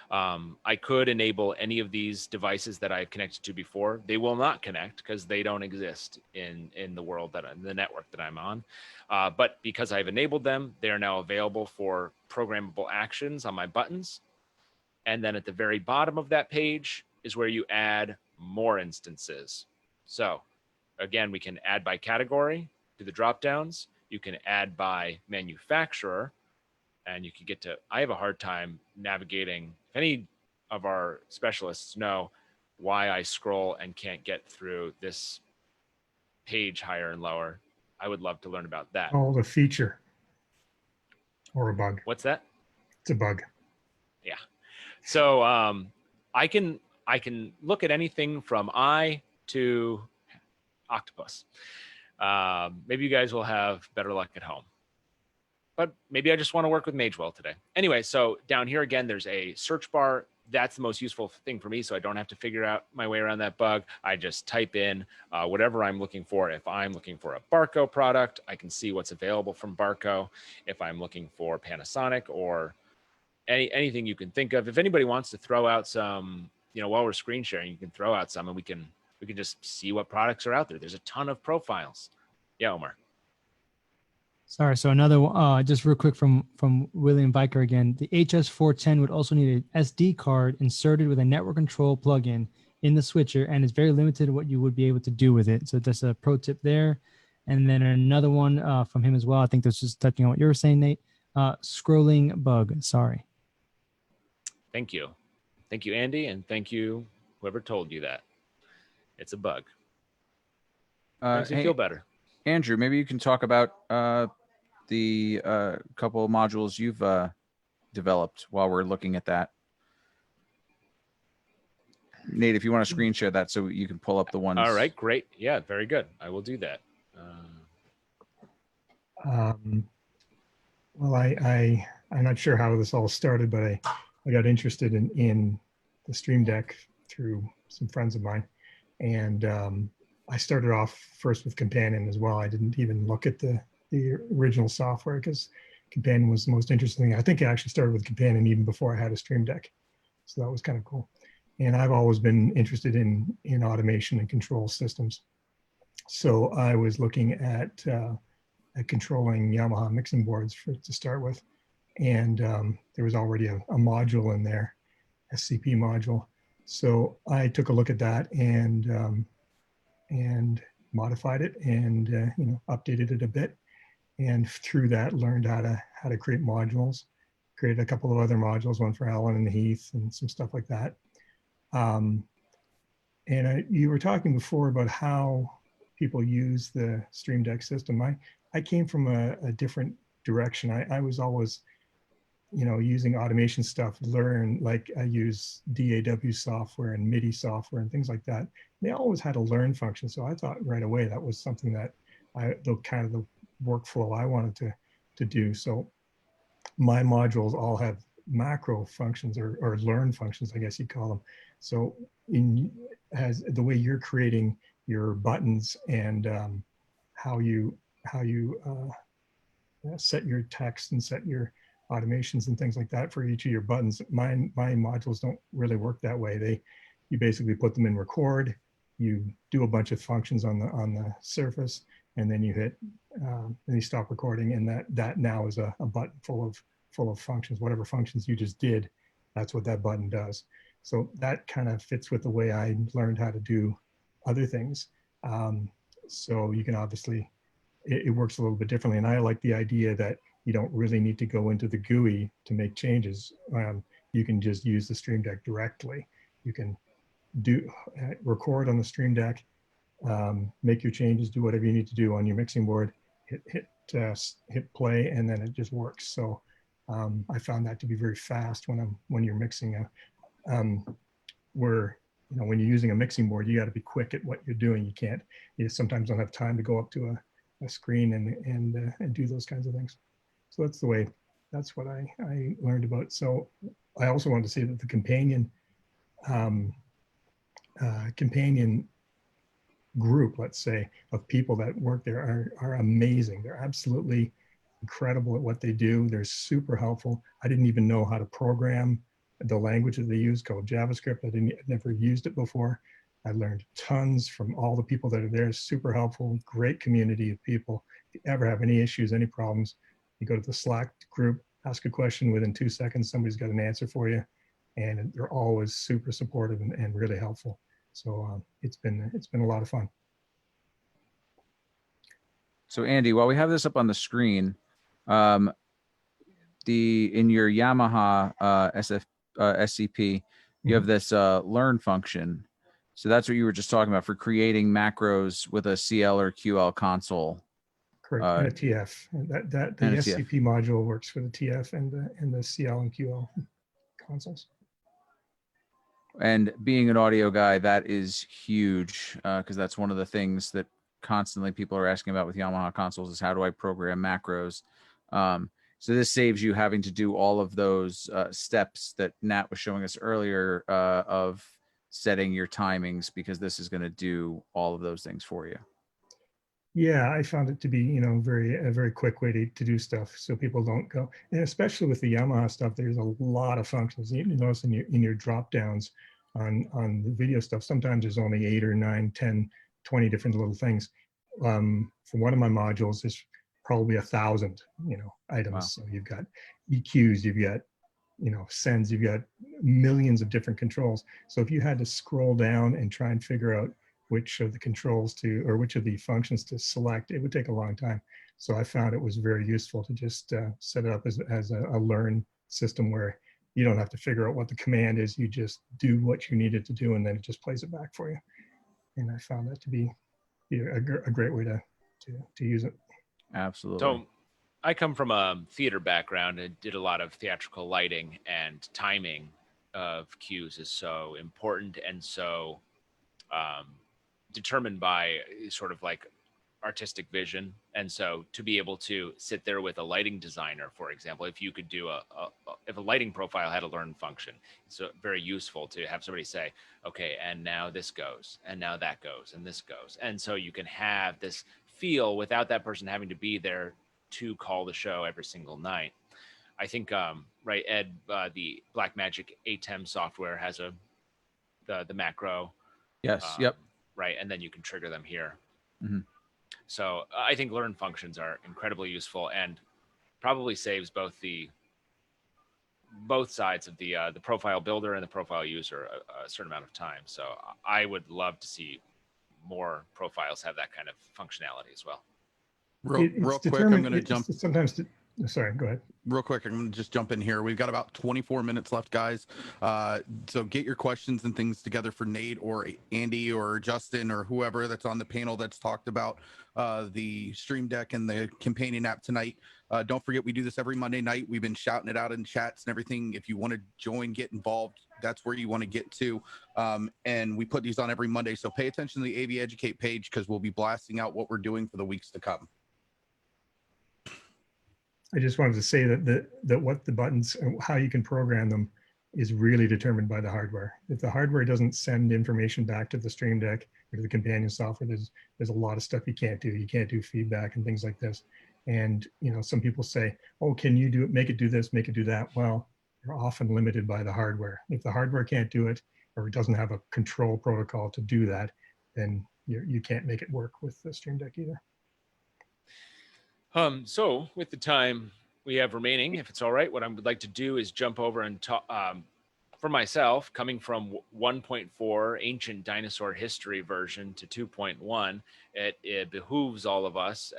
I could enable any of these devices that I've connected to before. They will not connect because they don't exist in the world the network that I'm on. But because I've enabled them, they are now available for programmable actions on my buttons. And then at the very bottom of that page is where you add more instances. So again, we can add by category to the drop downs. You can add by manufacturer, and you can get to, I have a hard time navigating. If any of our specialists know why I scroll and can't get through this page higher and lower, I would love to learn about that. Oh, the feature or a bug. What's that? It's a bug. Yeah. So I can look at anything from I to octopus. Maybe you guys will have better luck at home. But maybe I just want to work with Magewell today. Anyway, so down here again, there's a search bar. That's the most useful thing for me, so I don't have to figure out my way around that bug. I just type in whatever I'm looking for. If I'm looking for a Barco product, I can see what's available from Barco. If I'm looking for Panasonic or anything you can think of. If anybody wants to throw out some, while we're screen sharing, you can throw out some and we can just see what products are out there. There's a ton of profiles. Yeah, Omar. Sorry. So another, just real quick from William Viker again. The HS410 would also need an SD card inserted with a network control plugin in the switcher, and it's very limited what you would be able to do with it. So that's a pro tip there. And then another one from him as well. I think this is touching on what you were saying, Nate. Scrolling bug. Sorry. Thank you. Thank you, Andy, and thank you, whoever told you that. It's a bug. Makes me feel better. Andrew, maybe you can talk about the couple of modules you've developed while we're looking at that. Nate, if you want to screen share that so you can pull up the ones. All right, great. Yeah, very good. I will do that. Well, I'm not sure how this all started, but I got interested in the Stream Deck through some friends of mine. And I started off first with Companion as well. I didn't even look at the original software because Companion was the most interesting thing. I think I actually started with Companion even before I had a Stream Deck. So that was kind of cool. And I've always been interested in automation and control systems. So I was looking at controlling Yamaha mixing boards to start with. And there was already a module in there, SCP module. So I took a look at that and modified it and updated it a bit. And through that, learned how to create modules. Created a couple of other modules, one for Alan and Heath, and some stuff like that. You were talking before about how people use the Stream Deck system. I came from a different direction. I was always, using automation stuff, like I use DAW software and MIDI software and things like that. They always had a learn function. So I thought right away that was something that the workflow I wanted to do. So my modules all have macro functions or learn functions, I guess you'd call them. So as the way you're creating your buttons and how you set your text and set your automations and things like that for each of your buttons. My modules don't really work that way. You basically put them in record, you do a bunch of functions on the surface, and then you hit and you stop recording, and that now is a button full of functions. Whatever functions you just did, that's what that button does. So that kind of fits with the way I learned how to do other things. So you can obviously, it works a little bit differently. And I like the idea that you don't really need to go into the GUI to make changes. You can just use the Stream Deck directly. You can record on the Stream Deck, make your changes, do whatever you need to do on your mixing board, hit play, and then it just works. So I found that to be very fast when you're mixing when you're using a mixing board, you got to be quick at what you're doing. You sometimes don't have time to go up to a screen and do those kinds of things. So that's what I learned about. So I also wanted to say that the companion group, let's say, of people that work there are amazing. They're absolutely incredible at what they do. They're super helpful. I didn't even know how to program the language that they use called JavaScript. I'd never used it before. I learned tons from all the people that are there. Super helpful, great community of people. If you ever have any issues, any problems, you go to the Slack group, ask a question, within 2 seconds, somebody's got an answer for you. And they're always super supportive and really helpful. So it's been a lot of fun. So Andy, while we have this up on the screen, in your Yamaha SCP, you have this learn function. So that's what you were just talking about for creating macros with a CL or QL console. Correct. And a TF. The SCP module works for the TF and the CL and QL consoles. And being an audio guy, that is huge because that's one of the things that constantly people are asking about with Yamaha consoles is how do I program macros? So this saves you having to do all of those steps that Nat was showing us earlier of setting your timings, because this is going to do all of those things for you. Yeah, I found it to be, a very quick way to do stuff, so people don't go. And especially with the Yamaha stuff, there's a lot of functions. You notice in your drop downs on the video stuff, sometimes there's only 8 or 9, 10, 20 different little things. For one of my modules, there's probably 1,000, items. Wow. So you've got EQs, you've got, sends, you've got millions of different controls. So if you had to scroll down and try and figure out which of the controls or which of the functions to select, it would take a long time. So I found it was very useful to just set it up as a learn system where you don't have to figure out what the command is. You just do what you need it to do, and then it just plays it back for you. And I found that to be a great way to use it. Absolutely. So I come from a theater background and did a lot of theatrical lighting, and timing of cues is so important and so determined by sort of like artistic vision. And so to be able to sit there with a lighting designer, for example, if you could do if a lighting profile had a learn function, it's very useful to have somebody say, okay, and now this goes, and now that goes, and this goes. And so you can have this feel without that person having to be there to call the show every single night. I think, right, Ed, the Blackmagic ATEM software has the macro. Yes. Yep. Right, and then you can trigger them here. Mm-hmm. So I think learn functions are incredibly useful and probably saves both sides of the profile builder and the profile user a certain amount of time. So I would love to see more profiles have that kind of functionality as well. Real quick, I'm going to jump. Sorry, go ahead. Real quick, I'm going to just jump in here. We've got about 24 minutes left, guys. So get your questions and things together for Nate or Andy or Justin or whoever that's on the panel that's talked about the Stream Deck and the companion app tonight. Don't forget, we do this every Monday night. We've been shouting it out in chats and everything. If you want to join, get involved, that's where you want to get to. And we put these on every Monday. So pay attention to the AV Educate page, because we'll be blasting out what we're doing for the weeks to come. I just wanted to say that what the buttons, how you can program them, is really determined by the hardware. If the hardware doesn't send information back to the Stream Deck or to the companion software, there's a lot of stuff you can't do. You can't do feedback and things like this. And some people say, "Oh, can you make it do this, make it do that?" Well, you're often limited by the hardware. If the hardware can't do it, or it doesn't have a control protocol to do that, then you can't make it work with the Stream Deck either. So with the time we have remaining, if it's all right, what I would like to do is jump over and talk, for myself, coming from 1.4 ancient dinosaur history version to 2.1, it behooves all of us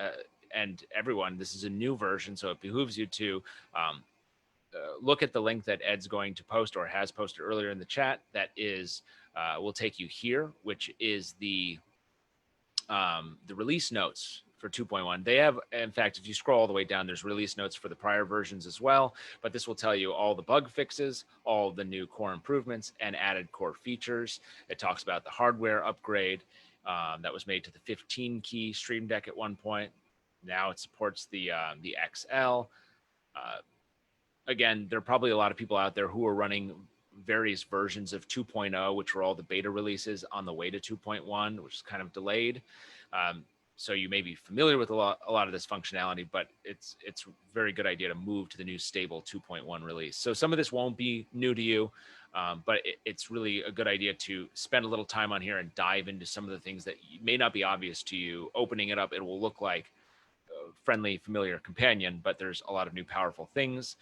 and everyone. This is a new version, so it behooves you to look at the link that Ed's going to post or has posted earlier in the chat. That is, will take you here, which is the release notes for 2.1. They have, in fact, if you scroll all the way down, there's release notes for the prior versions as well, but this will tell you all the bug fixes, all the new core improvements, and added core features. It talks about the hardware upgrade that was made to the 15-key Stream Deck at one point. Now it supports the XL. Again, there are probably a lot of people out there who are running various versions of 2.0, which were all the beta releases on the way to 2.1, which is kind of delayed. So you may be familiar with a lot of this functionality, but it's a very good idea to move to the new stable 2.1 release. So some of this won't be new to you, but it's really a good idea to spend a little time on here and dive into some of the things that may not be obvious to you. Opening it up, it will look like a friendly, familiar companion, but there's a lot of new powerful things.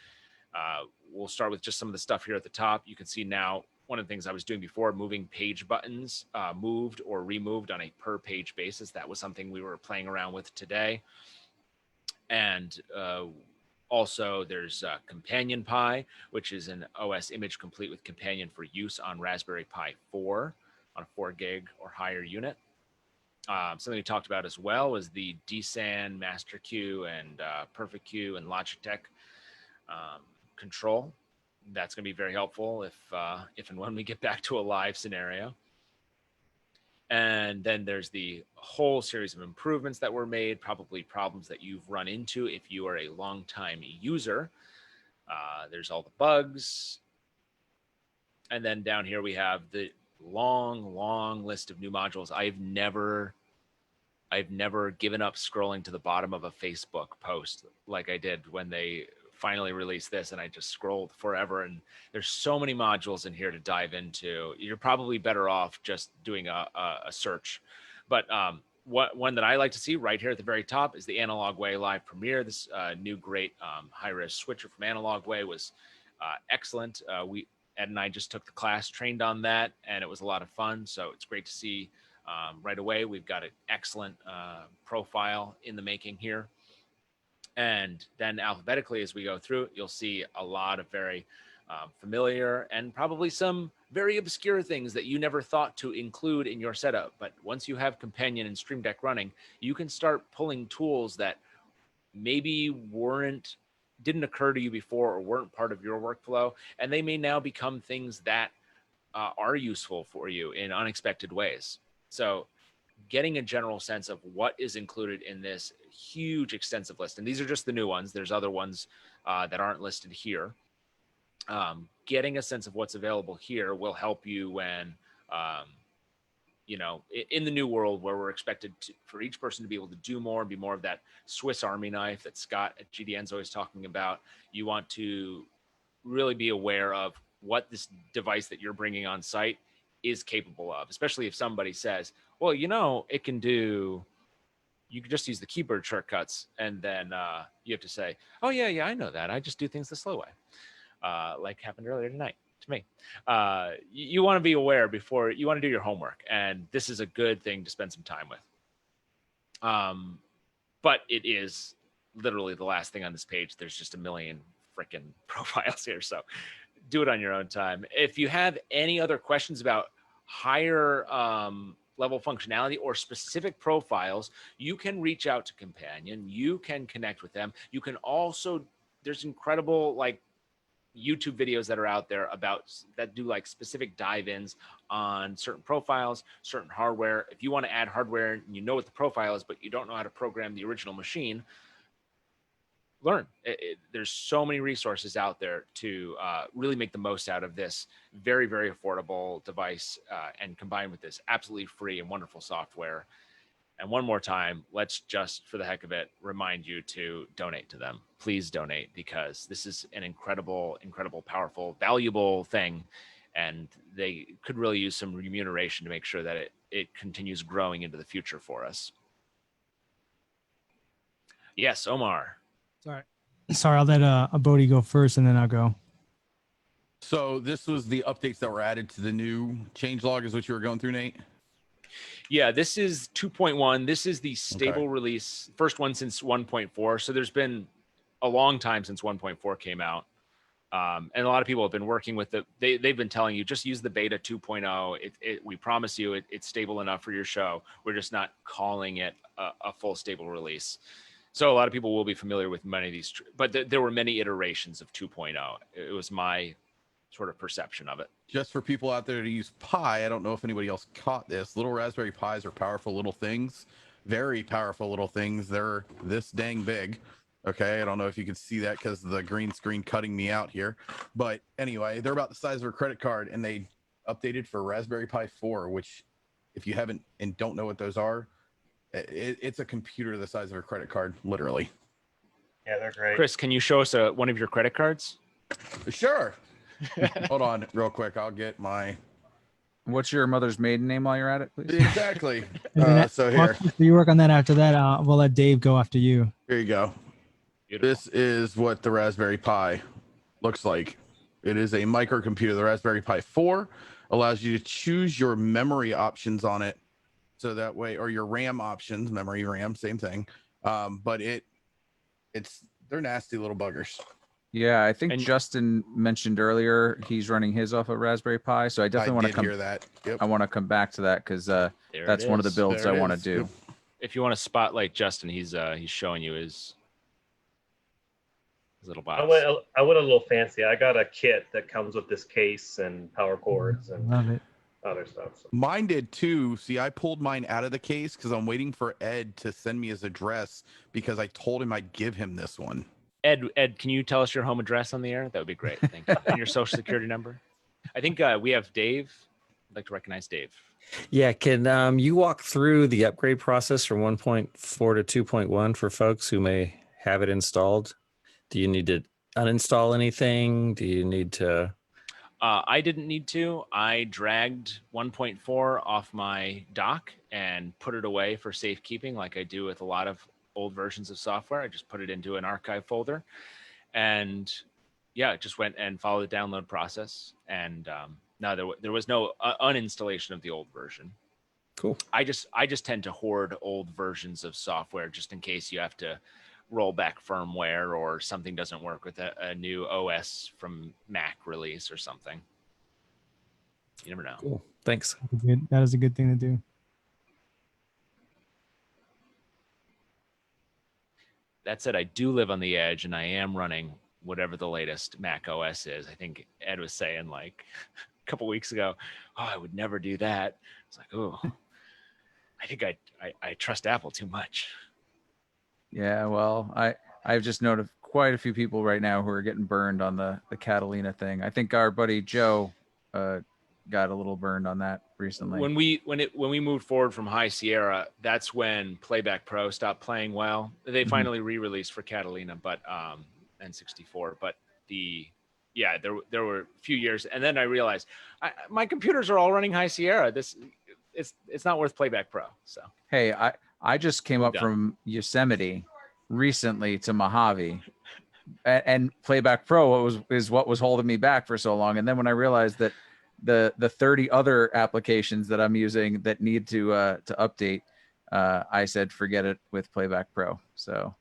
We'll start with just some of the stuff here at the top. You can see now, one of the things I was doing before, moving page buttons, moved or removed on a per page basis. That was something we were playing around with today. And also there's Companion Pi, which is an OS image complete with Companion for use on Raspberry Pi 4 on a 4 gig or higher unit. Something we talked about as well was the DSAN, Master Q, and Perfect Q and Logitech control. That's going to be very helpful if and when we get back to a live scenario. And then there's the whole series of improvements that were made, probably problems that you've run into if you are a longtime user. There's all the bugs. And then down here we have the long list of new modules. I've never given up scrolling to the bottom of a Facebook post like I did when they finally released this, and I just scrolled forever. And there's so many modules in here to dive into. You're probably better off just doing a search. But one that I like to see right here at the very top is the Analog Way Live Premiere. This new great high-res switcher from Analog Way was excellent. Ed and I just took the class, trained on that, and it was a lot of fun. So it's great to see right away. We've got an excellent profile in the making here. And then alphabetically, as we go through, you'll see a lot of very familiar and probably some very obscure things that you never thought to include in your setup. But once you have Companion and Streamdeck running, you can start pulling tools that maybe didn't occur to you before or weren't part of your workflow. And they may now become things that are useful for you in unexpected ways. So getting a general sense of what is included in this huge extensive list, and these are just the new ones, there's other ones that aren't listed here. Getting a sense of what's available here will help you when in the new world where we're expected for each person to be able to do more and be more of that Swiss Army knife that Scott at GDN's always talking about. You want to really be aware of what this device that you're bringing on site is capable of, especially if somebody says, well, it can do, you can just use the keyboard shortcuts. And then you have to say, oh yeah, I know that. I just do things the slow way. Like happened earlier tonight to me. You want to be aware before you want to do your homework. And this is a good thing to spend some time with. But it is literally the last thing on this page. There's just a million freaking profiles here. So do it on your own time. If you have any other questions about higher level functionality or specific profiles, you can reach out to Companion. You can connect with them. You can also, there's incredible YouTube videos that are out there that do specific dive-ins on certain profiles, certain hardware. If you want to add hardware and you know what the profile is, but you don't know how to program the original machine, learn. There's so many resources out there to really make the most out of this very, very affordable device and combined with this absolutely free and wonderful software. And one more time, let's just, for the heck of it, remind you to donate to them. Please donate, because this is an incredible, powerful, valuable thing. And they could really use some remuneration to make sure that it continues growing into the future for us. Yes, Omar. Sorry, I'll let Bodhi go first, and then I'll go. So this was the updates that were added to the new changelog, is what you were going through, Nate? Yeah, this is 2.1. This is the stable release, first one since 1.4. So there's been a long time since 1.4 came out. And a lot of people have been working with it. They've been telling you, just use the beta 2.0. We promise you it's stable enough for your show. We're just not calling it a full stable release. So a lot of people will be familiar with many of these, but there were many iterations of 2.0. It was my sort of perception of it. Just for people out there to use Pi, I don't know if anybody else caught this. Little Raspberry Pis are powerful little things, very powerful little things. They're this dang big. Okay, I don't know if you can see that because of the green screen cutting me out here. But anyway, they're about the size of a credit card, and they updated for Raspberry Pi 4, which if you haven't and don't know what those are, it's a computer the size of a credit card, literally. Yeah, they're great. Chris, can you show us one of your credit cards? Sure. Hold on real quick. I'll get my... What's your mother's maiden name while you're at it, please? Exactly. So here. You work on that after that. We'll let Dave go after you. Here you go. Beautiful. This is what the Raspberry Pi looks like. It is a microcomputer. The Raspberry Pi 4 allows you to choose your memory options on it. So that way, or your RAM options, memory RAM, same thing. But they're nasty little buggers. Yeah, I think Justin mentioned earlier he's running his off a Raspberry Pi, so I definitely want to come. Hear that. Yep. I want to come back to that because that's one of the builds I want to do. Yep. If you want to spotlight Justin, he's showing you his little box. I went a little fancy. I got a kit that comes with this case and power cords, and love it. other stuff. So. Mine did too. See, I pulled mine out of the case because I'm waiting for Ed to send me his address because I told him I'd give him this one. Ed, can you tell us your home address on the air? That would be great. Thank you. And your social security number. I think we have Dave. I'd like to recognize Dave. Yeah, can you walk through the upgrade process from 1.4 to 2.1 for folks who may have it installed? Do you need to uninstall anything? Do you need to? I didn't need to. I dragged 1.4 off my dock and put it away for safekeeping, like I do with a lot of old versions of software. I just put it into an archive folder, and yeah, just went and followed the download process. And no, there was no uninstallation of the old version. Cool. I just tend to hoard old versions of software just in case you have to roll back firmware or something doesn't work with a new OS from Mac release or something. You never know. Cool. Thanks. That is a good thing to do. That said, I do live on the edge and I am running whatever the latest Mac OS is. I think Ed was saying like a couple weeks ago, oh, I would never do that. It's like, oh, I think I trust Apple too much. Yeah, well, I've just noted quite a few people right now who are getting burned on the Catalina thing. I think our buddy Joe got a little burned on that recently. When we moved forward from High Sierra, that's when Playback Pro stopped playing well. They finally re-released for Catalina, but N64. But there were a few years, and then I realized my computers are all running High Sierra. It's not worth Playback Pro. So hey, I just came up from Yosemite recently to Mojave, and Playback Pro is what was holding me back for so long. And then when I realized that the 30 other applications that I'm using that need to update, I said forget it with Playback Pro. So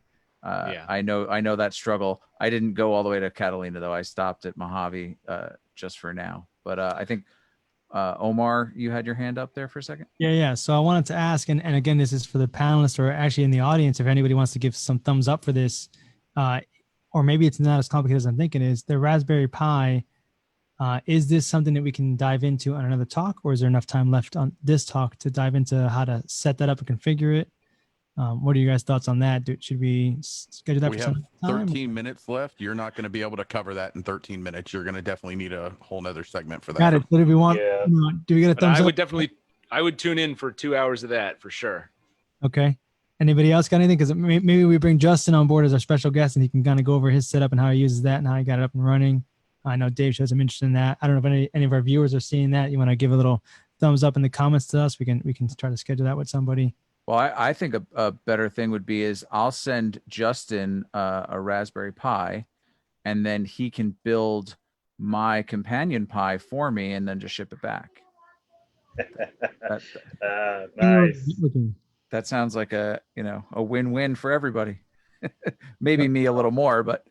I know that struggle. I didn't go all the way to Catalina though. I stopped at Mojave just for now. But I think Omar, you had your hand up there for a second. Yeah. So I wanted to ask, and again, this is for the panelists or actually in the audience, if anybody wants to give some thumbs up for this, or maybe it's not as complicated as I'm thinking, is the Raspberry Pi. Is this something that we can dive into on another talk, or is there enough time left on this talk to dive into how to set that up and configure it? What are you guys' thoughts on that? Should we schedule that we for have some time? 13 minutes left. You're not going to be able to cover that in 13 minutes. You're going to definitely need a whole nother segment for that. Got it. But if we want, Yeah. do we get a thumbs up? I would tune in for 2 hours of that for sure. Okay. Anybody else got anything? Because maybe we bring Justin on board as our special guest, and he can kind of go over his setup and how he uses that and how he got it up and running. I know Dave showed some interest in that. I don't know if any of our viewers are seeing that. You want to give a little thumbs up in the comments to us? We can try to schedule that with somebody. Well, I think a better thing would be is I'll send Justin a Raspberry Pi, and then he can build my companion Pi for me, and then just ship it back. Nice. That sounds like a win-win for everybody. Maybe me a little more, but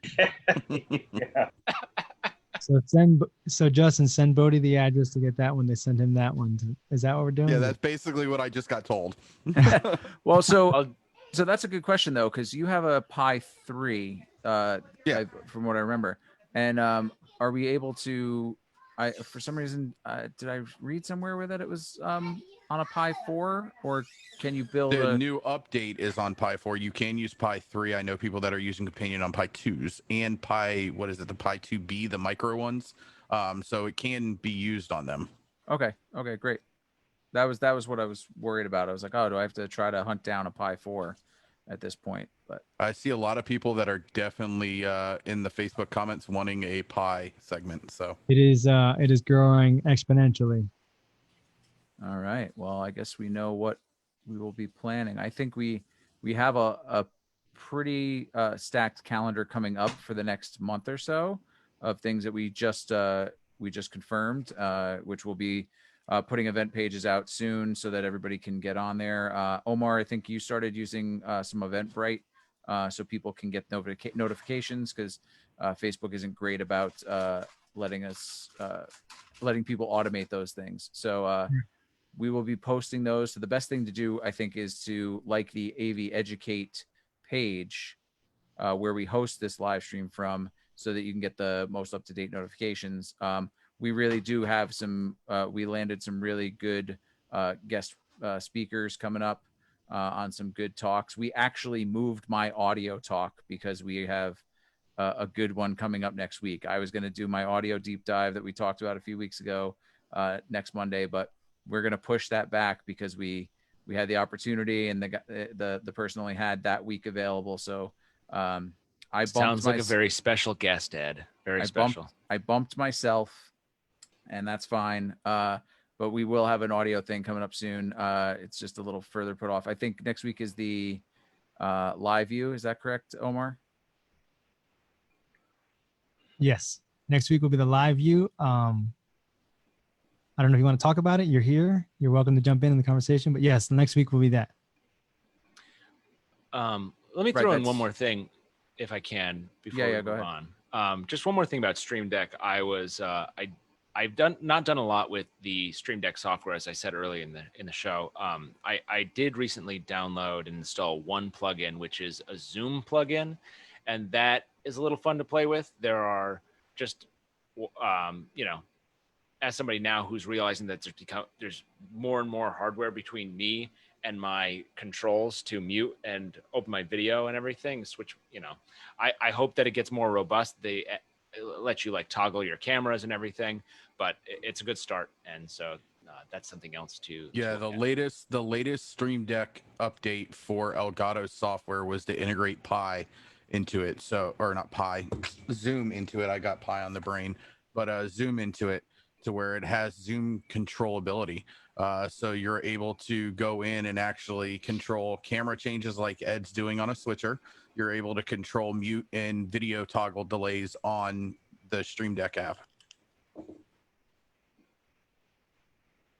Yeah. So Justin, send Bodie the address to get that one. They send him that one. Is that what we're doing? Yeah, that's basically what I just got told. Well, so that's a good question though, because you have a Pi 3, from what I remember, and are we able to? For some reason, did I read somewhere where that it was on a Pi 4, or can you build The new update is on Pi 4. You can use Pi 3. I know people that are using Companion on Pi 2s and the Pi 2B, the micro ones. So it can be used on them. Okay, great. That was what I was worried about. I was like, oh, do I have to try to hunt down a Pi 4 at this point? But I see a lot of people that are definitely in the Facebook comments wanting a Pi segment. So it is growing exponentially. all right. Well, I guess we know what we will be planning. I think we have a pretty stacked calendar coming up for the next month or so of things that we just confirmed, which will be putting event pages out soon so that everybody can get on there. Omar, I think you started using some Eventbrite so people can get notifications, because Facebook isn't great about letting people automate those things. So we will be posting those. So the best thing to do, I think, is to like the AV Educate page where we host this live stream from, so that you can get the most up-to-date notifications. we really do have some. We landed some really good guest speakers coming up on some good talks. We actually moved my audio talk because we have a good one coming up next week. I was going to do my audio deep dive that we talked about a few weeks ago next Monday, but we're going to push that back because we had the opportunity and the person only had that week available. So I sounds like a very special guest, Ed. Very special. I bumped myself, and that's fine. But we will have an audio thing coming up soon. It's just a little further put off. I think next week is the live view. Is that correct, Omar? Yes. Next week will be the live view. I don't know if you want to talk about it. You're here. You're welcome to jump in the conversation. But yes, next week will be that. Let me throw in one more thing, if I can, before we go move ahead. on. Just one more thing about Stream Deck. I've not done a lot with the Stream Deck software, as I said earlier in the show. I did recently download and install one plugin, which is a Zoom plugin, and that is a little fun to play with. There are just, as somebody now who's realizing that there's more and more hardware between me and my controls to mute and open my video and everything, which, I hope that it gets more robust. They let you like toggle your cameras and everything, but it's a good start. And so that's something else to the latest Stream Deck update for Elgato software was to integrate Pi into it. So, or not Pi, Zoom into it. I got Pi on the brain, but Zoom into it to where it has Zoom controllability. So you're able to go in and actually control camera changes like Ed's doing on a switcher. You're able to control mute and video toggle delays on the Stream Deck app.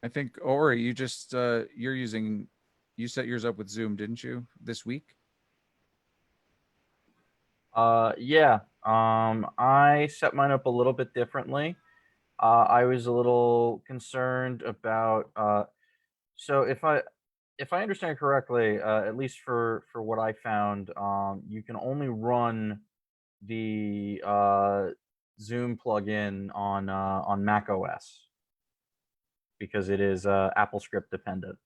I think, Ori, you just you set yours up with Zoom, didn't you, this week? Yeah. I set mine up a little bit differently. I was a little concerned about so if I understand correctly, at least for what I found, you can only run the Zoom plugin on Mac OS because it is Apple script dependent.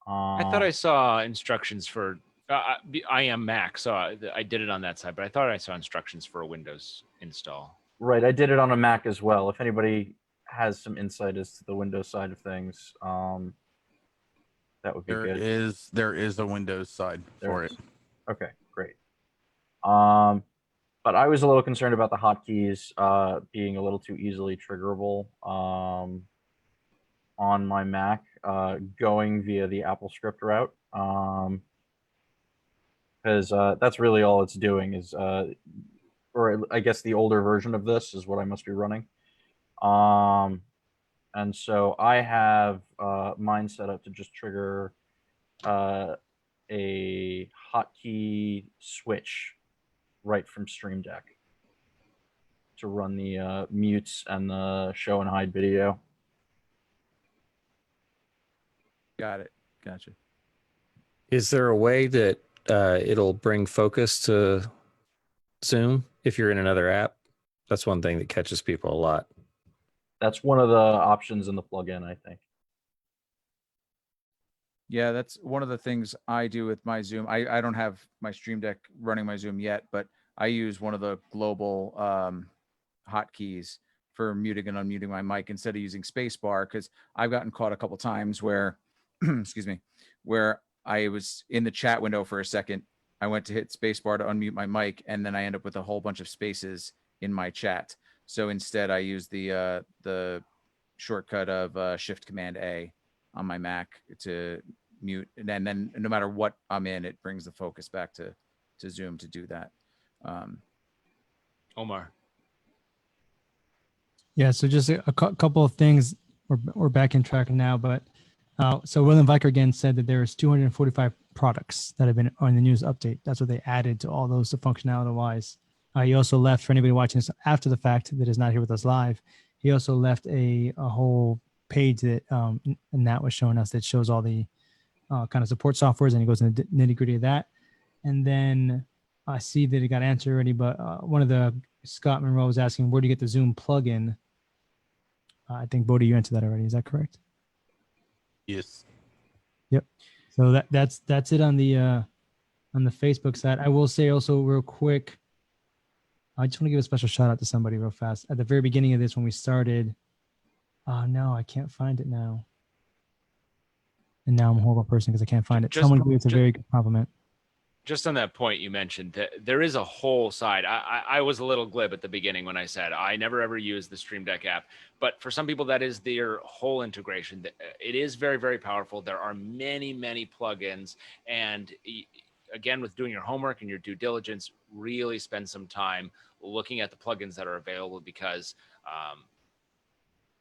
I thought I saw instructions for. I am Mac, so I did it on that side, but I thought I saw instructions for a Windows install. Right, I did it on a Mac as well. If anybody has some insight as to the Windows side of things, that would be good. There is a Windows side for it. Okay, great. But I was a little concerned about the hotkeys being a little too easily triggerable on my Mac, going via the Apple script route. Because that's really all it's doing is, or I guess the older version of this is what I must be running. And so I have mine set up to just trigger a hotkey switch right from Stream Deck to run the mutes and the show and hide video. Got it. Gotcha. Is there a way that it'll bring focus to Zoom if you're in another app? That's one thing that catches people a lot. That's one of the options in the plugin, I think. Yeah, that's one of the things I do with my Zoom. I don't have my Stream Deck running my Zoom yet, but I use one of the global hotkeys for muting and unmuting my mic instead of using spacebar, because I've gotten caught a couple times where, excuse me, where I was in the chat window for a second. I went to hit spacebar to unmute my mic, and then I end up with a whole bunch of spaces in my chat. So instead, I use the shortcut of Shift Command A on my Mac to mute, and then no matter what I'm in, it brings the focus back to Zoom to do that. Omar. Yeah, so just a couple of things. We're back in track now, but so William Viker again said that there's 245 products that have been on the news update. That's what they added to all those functionality wise. He also left, for anybody watching this after the fact that is not here with us live, he also left a whole page that Nat was showing us that shows all the kind of support softwares, and he goes into the nitty gritty of that. And then I see that it got answered already, but one of the Scott Monroe was asking, where do you get the Zoom plugin? I think Bodhi, you answered that already. Is that correct? Yes. Yep. So that's it on the Facebook side. I will say also real quick, I just want to give a special shout out to somebody real fast. At the very beginning of this, when we started, oh no, I can't find it now. And now I'm a horrible person because I can't find it. Someone gave us a very good compliment. Just on that point you mentioned, that there is a whole side. I was a little glib at the beginning when I said I never ever use the Streamdeck app, but for some people that is their whole integration. It is very, very powerful. There are many, many plugins, and again, with doing your homework and your due diligence, really spend some time looking at the plugins that are available, because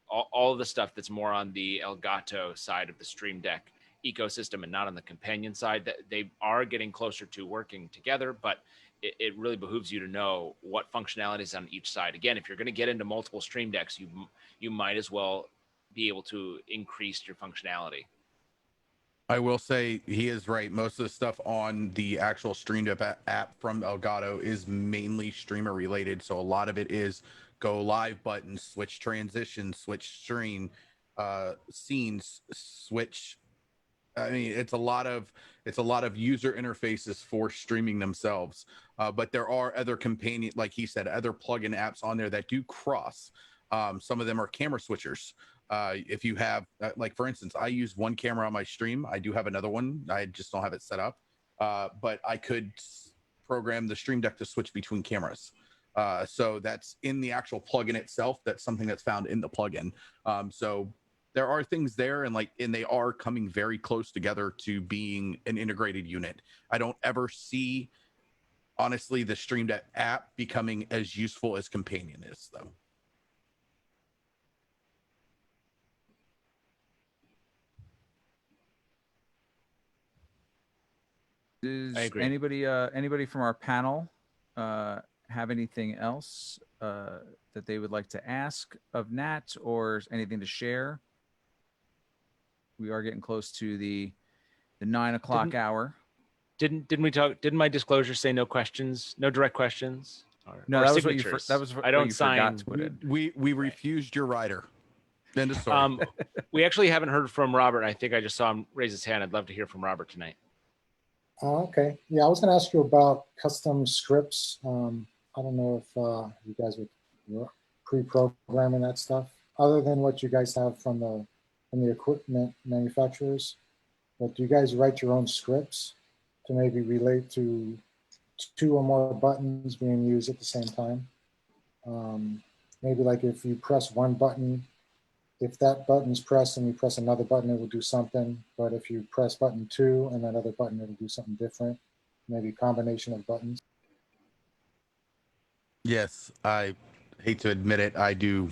all of the stuff that's more on the Elgato side of the Streamdeck ecosystem and not on the companion side, that they are getting closer to working together, but it really behooves you to know what functionality is on each side. Again, if you're going to get into multiple Stream Decks, you might as well be able to increase your functionality. I will say he is right. Most of the stuff on the actual Streamdeck app from Elgato is mainly streamer related. So a lot of it is go live buttons, switch transition, switch stream, scenes, switch. I mean, it's a lot of user interfaces for streaming themselves. But there are other companion, like he said, other plugin apps on there that do cross. Some of them are camera switchers. If you have, like for instance, I use one camera on my stream. I do have another one. I just don't have it set up. But I could program the Streamdeck to switch between cameras. So that's in the actual plugin itself. That's something that's found in the plugin. So there are things there, and they are coming very close together to being an integrated unit. I don't ever see, honestly, the Streamdeck app becoming as useful as Companion is, though. Does anybody from our panel have anything else that they would like to ask of Nat, or anything to share? We are getting close to the 9 o'clock hour. Didn't we talk? Didn't my disclosure say no questions, no direct questions? No, or that signatures? was what I don't you sign. forgot to put in. We refused your rider. End of story. We actually haven't heard from Robert. I think I just saw him raise his hand. I'd love to hear from Robert tonight. Okay. Yeah, I was going to ask you about custom scripts. I don't know if you guys were pre-programming that stuff, other than what you guys have from the equipment manufacturers. But do you guys write your own scripts to maybe relate to 2 or more buttons being used at the same time? Maybe like if you press one button, if that button's pressed and you press another button, it will do something. But if you press button 2 and that other button, it'll do something different. Maybe a combination of buttons. Yes, I hate to admit it. I do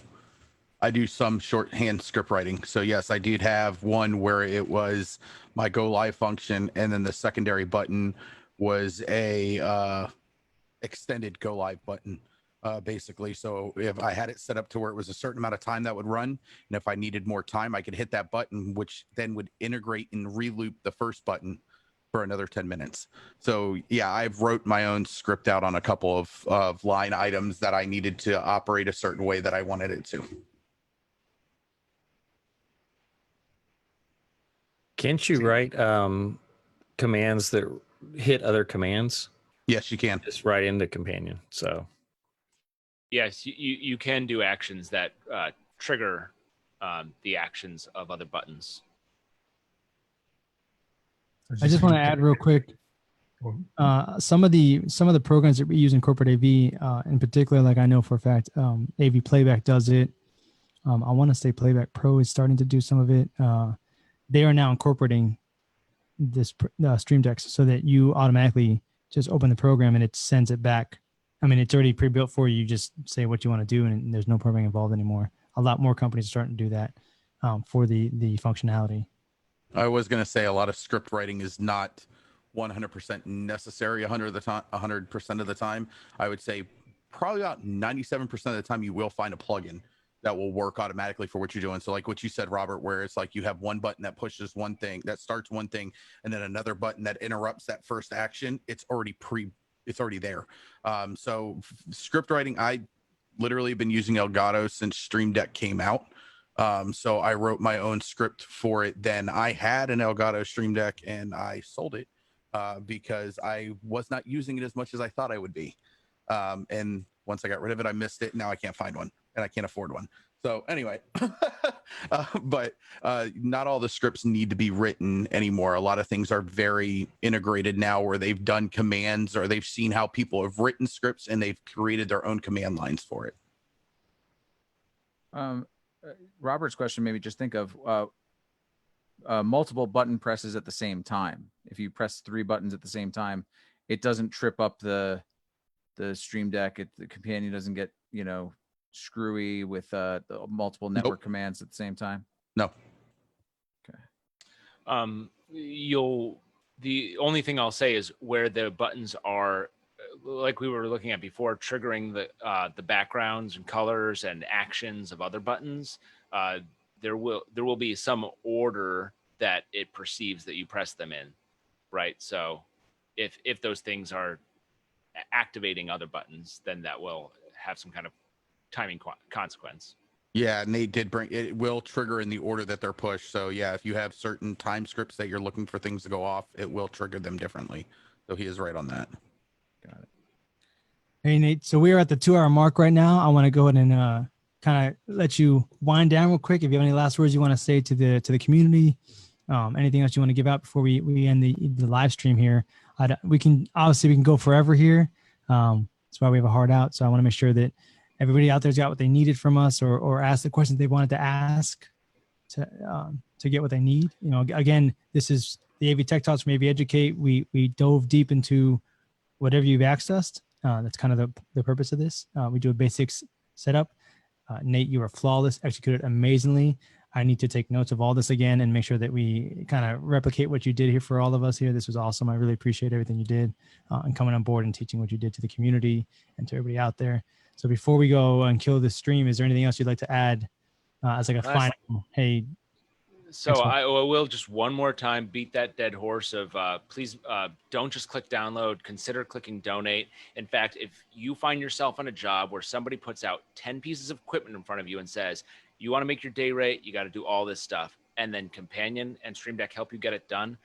some shorthand script writing. So yes, I did have one where it was my go live function, and then the secondary button was a extended go live button, basically. So if I had it set up to where it was a certain amount of time that would run, and if I needed more time, I could hit that button, which then would integrate and re-loop the first button for another 10 minutes. So yeah, I've wrote my own script out on a couple of line items that I needed to operate a certain way that I wanted it to. Can't you write commands that hit other commands? Yes, you can. Just right into Companion. So yes, you can do actions that trigger the actions of other buttons. I just want to add real quick. Some of the programs that we use in corporate AV, in particular, like I know for a fact, AV Playback does it. I want to say Playback Pro is starting to do some of it. They are now incorporating this Streamdeck so that you automatically just open the program and it sends it back. I mean, it's already pre-built for you. You just say what you want to do, and there's no programming involved anymore. A lot more companies are starting to do that for the functionality. I was going to say a lot of script writing is not 100% necessary 100% of the time. I would say probably about 97% of the time you will find a plugin that will work automatically for what you're doing. So like what you said, Robert, where it's like you have one button that pushes one thing, that starts one thing, and then another button that interrupts that first action. It's already it's already there. So script writing, I literally been using Elgato since Streamdeck came out. So I wrote my own script for it. Then I had an Elgato Streamdeck and I sold it because I was not using it as much as I thought I would be. And once I got rid of it, I missed it. Now I can't find one and I can't afford one. So anyway, but not all the scripts need to be written anymore. A lot of things are very integrated now where they've done commands or they've seen how people have written scripts and they've created their own command lines for it. Robert's question made me just think of multiple button presses at the same time. If you press 3 buttons at the same time, it doesn't trip up the Stream Deck. The companion doesn't get, screwy with the multiple network commands at the same time. No. Okay. The only thing I'll say is where the buttons are, like we were looking at before, triggering the backgrounds and colors and actions of other buttons. There will be some order that it perceives that you press them in, right? So if those things are activating other buttons, then that will have some kind of timing consequence. Yeah, Nate did bring it will trigger in the order that they're pushed. So yeah, if you have certain time scripts that you're looking for things to go off, it will trigger them differently. So he is right on that. Got it. Hey, Nate. So we are at the 2-hour mark right now. I want to go ahead and kind of let you wind down real quick. If you have any last words you want to say to the community, anything else you want to give out before we end the live stream here. We can go forever here. That's why we have a hard out. So I want to make sure that everybody out there's got what they needed from us or asked the questions they wanted to ask to get what they need. Again, this is the AV Tech Talks from AV Educate. We dove deep into whatever you've asked us. That's kind of the purpose of this. We do a basics setup. Nate, you are flawless, executed amazingly. I need to take notes of all this again and make sure that we kind of replicate what you did here for all of us here. This was awesome. I really appreciate everything you did and coming on board and teaching what you did to the community and to everybody out there. So before we go and kill this stream, is there anything else you'd like to add as like a final, hey? So I will just one more time beat that dead horse of please don't just click download, consider clicking donate. In fact, if you find yourself on a job where somebody puts out 10 pieces of equipment in front of you and says, you want to make your day rate, you got to do all this stuff, and then Companion and Stream Deck help you get it done,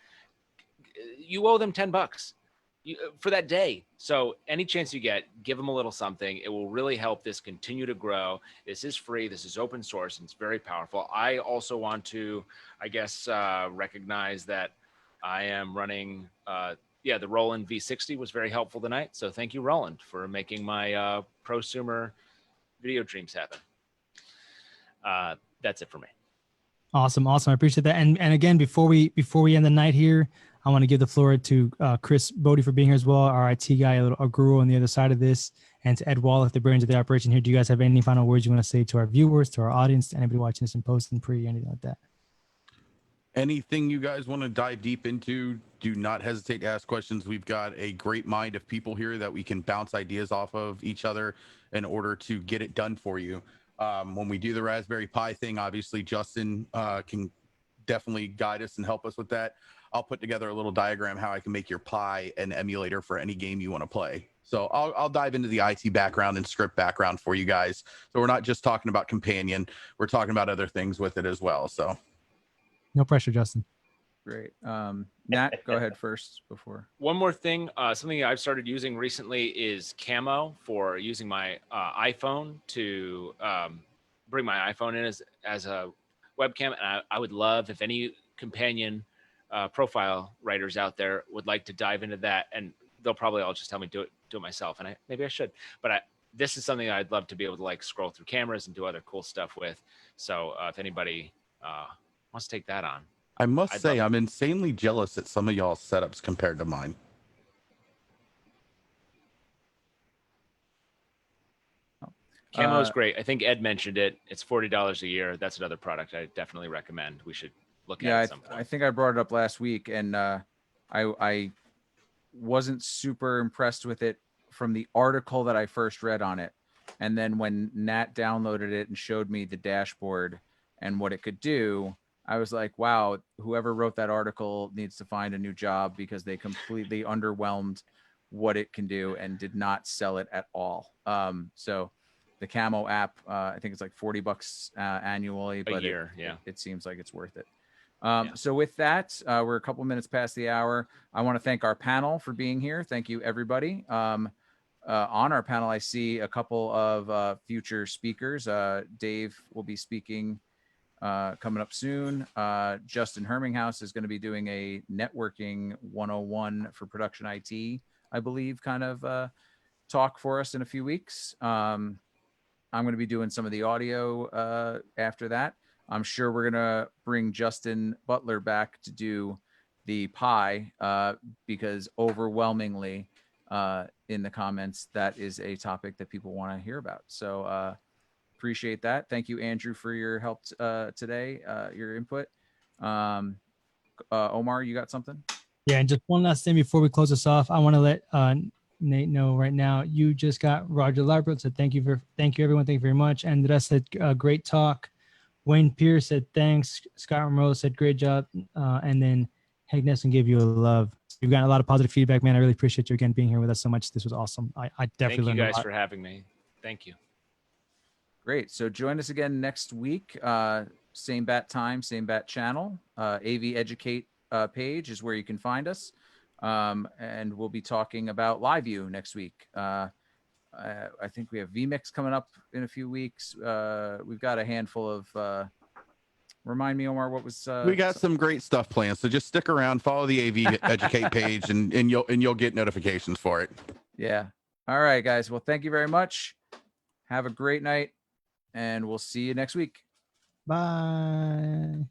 you owe them $10 for that day. So any chance you get, give them a little something. It will really help this continue to grow. This is free. This is open source, and it's very powerful. I also want to, recognize that I am running, the Roland V-60 was very helpful tonight. So thank you, Roland, for making my prosumer video dreams happen. That's it for me. Awesome. I appreciate that. And again, before we end the night here, I want to give the floor to Chris Bodie for being here as well, our IT guy, a guru on the other side of this, and to Ed Wallach, the brains of the operation here. Do you guys have any final words you want to say to our viewers, to our audience, to anybody watching this in post and pre, anything like that? Anything you guys want to dive deep into, do not hesitate to ask questions. We've got a great mind of people here that we can bounce ideas off of each other in order to get it done for you. When we do the Raspberry Pi thing, obviously Justin can definitely guide us and help us with that. I'll put together a little diagram how I can make your Pi an emulator for any game you want to play. So I'll dive into the IT background and script background for you guys. So we're not just talking about Companion, we're talking about other things with it as well. So no pressure, Justin. Great. Nat, go ahead first before. One more thing, something I've started using recently is Camo for using my iPhone to bring my iPhone in as a webcam. And I would love if any Companion profile writers out there would like to dive into that, and they'll probably all just tell me do it myself, and maybe I should, but this is something I'd love to be able to like scroll through cameras and do other cool stuff with. So if anybody wants to take that on, I must say I'm insanely jealous at some of y'all's setups compared to mine. Camo is great. I think Ed mentioned it. It's $40 a year. That's another product I definitely recommend. We should look at some point. I think I brought it up last week, and I wasn't super impressed with it from the article that I first read on it. And then when Nat downloaded it and showed me the dashboard and what it could do, I was like, wow, whoever wrote that article needs to find a new job, because they completely underwhelmed what it can do and did not sell it at all. So the Camo app, I think it's like $40 annually, but it seems like it's worth it. So with that, we're a couple minutes past the hour. I want to thank our panel for being here. Thank you, everybody. On our panel, I see a couple of future speakers. Dave will be speaking coming up soon. Justin Herminghaus is going to be doing a networking 101 for production IT, I believe, kind of talk for us in a few weeks. I'm going to be doing some of the audio after that. I'm sure we're going to bring Justin Butler back to do the pie because overwhelmingly in the comments, that is a topic that people want to hear about. So appreciate that. Thank you, Andrew, for your help today, your input. Omar, you got something? Yeah, and just one last thing before we close this off, I want to let Nate know right now. You just got Roger Librot said thank you everyone, thank you very much. And the rest said great talk. Wayne Pierce said thanks. Scott Romero said great job, and then Hank Nesson gave you a love. You've gotten a lot of positive feedback, man. I really appreciate you again being here with us so much. This was awesome. I definitely learned a lot. Thank you guys for having me. Thank you. Great. So join us again next week. Same bat time, same bat channel. AV Educate page is where you can find us. And we'll be talking about LiveView next week. I think we have vMix coming up in a few weeks. We've got a handful of remind me, Omar, what was we got some great stuff planned. So just stick around, follow the AV Educate page, and you'll get notifications for it. Yeah. All right, guys. Well, thank you very much. Have a great night, and we'll see you next week. Bye.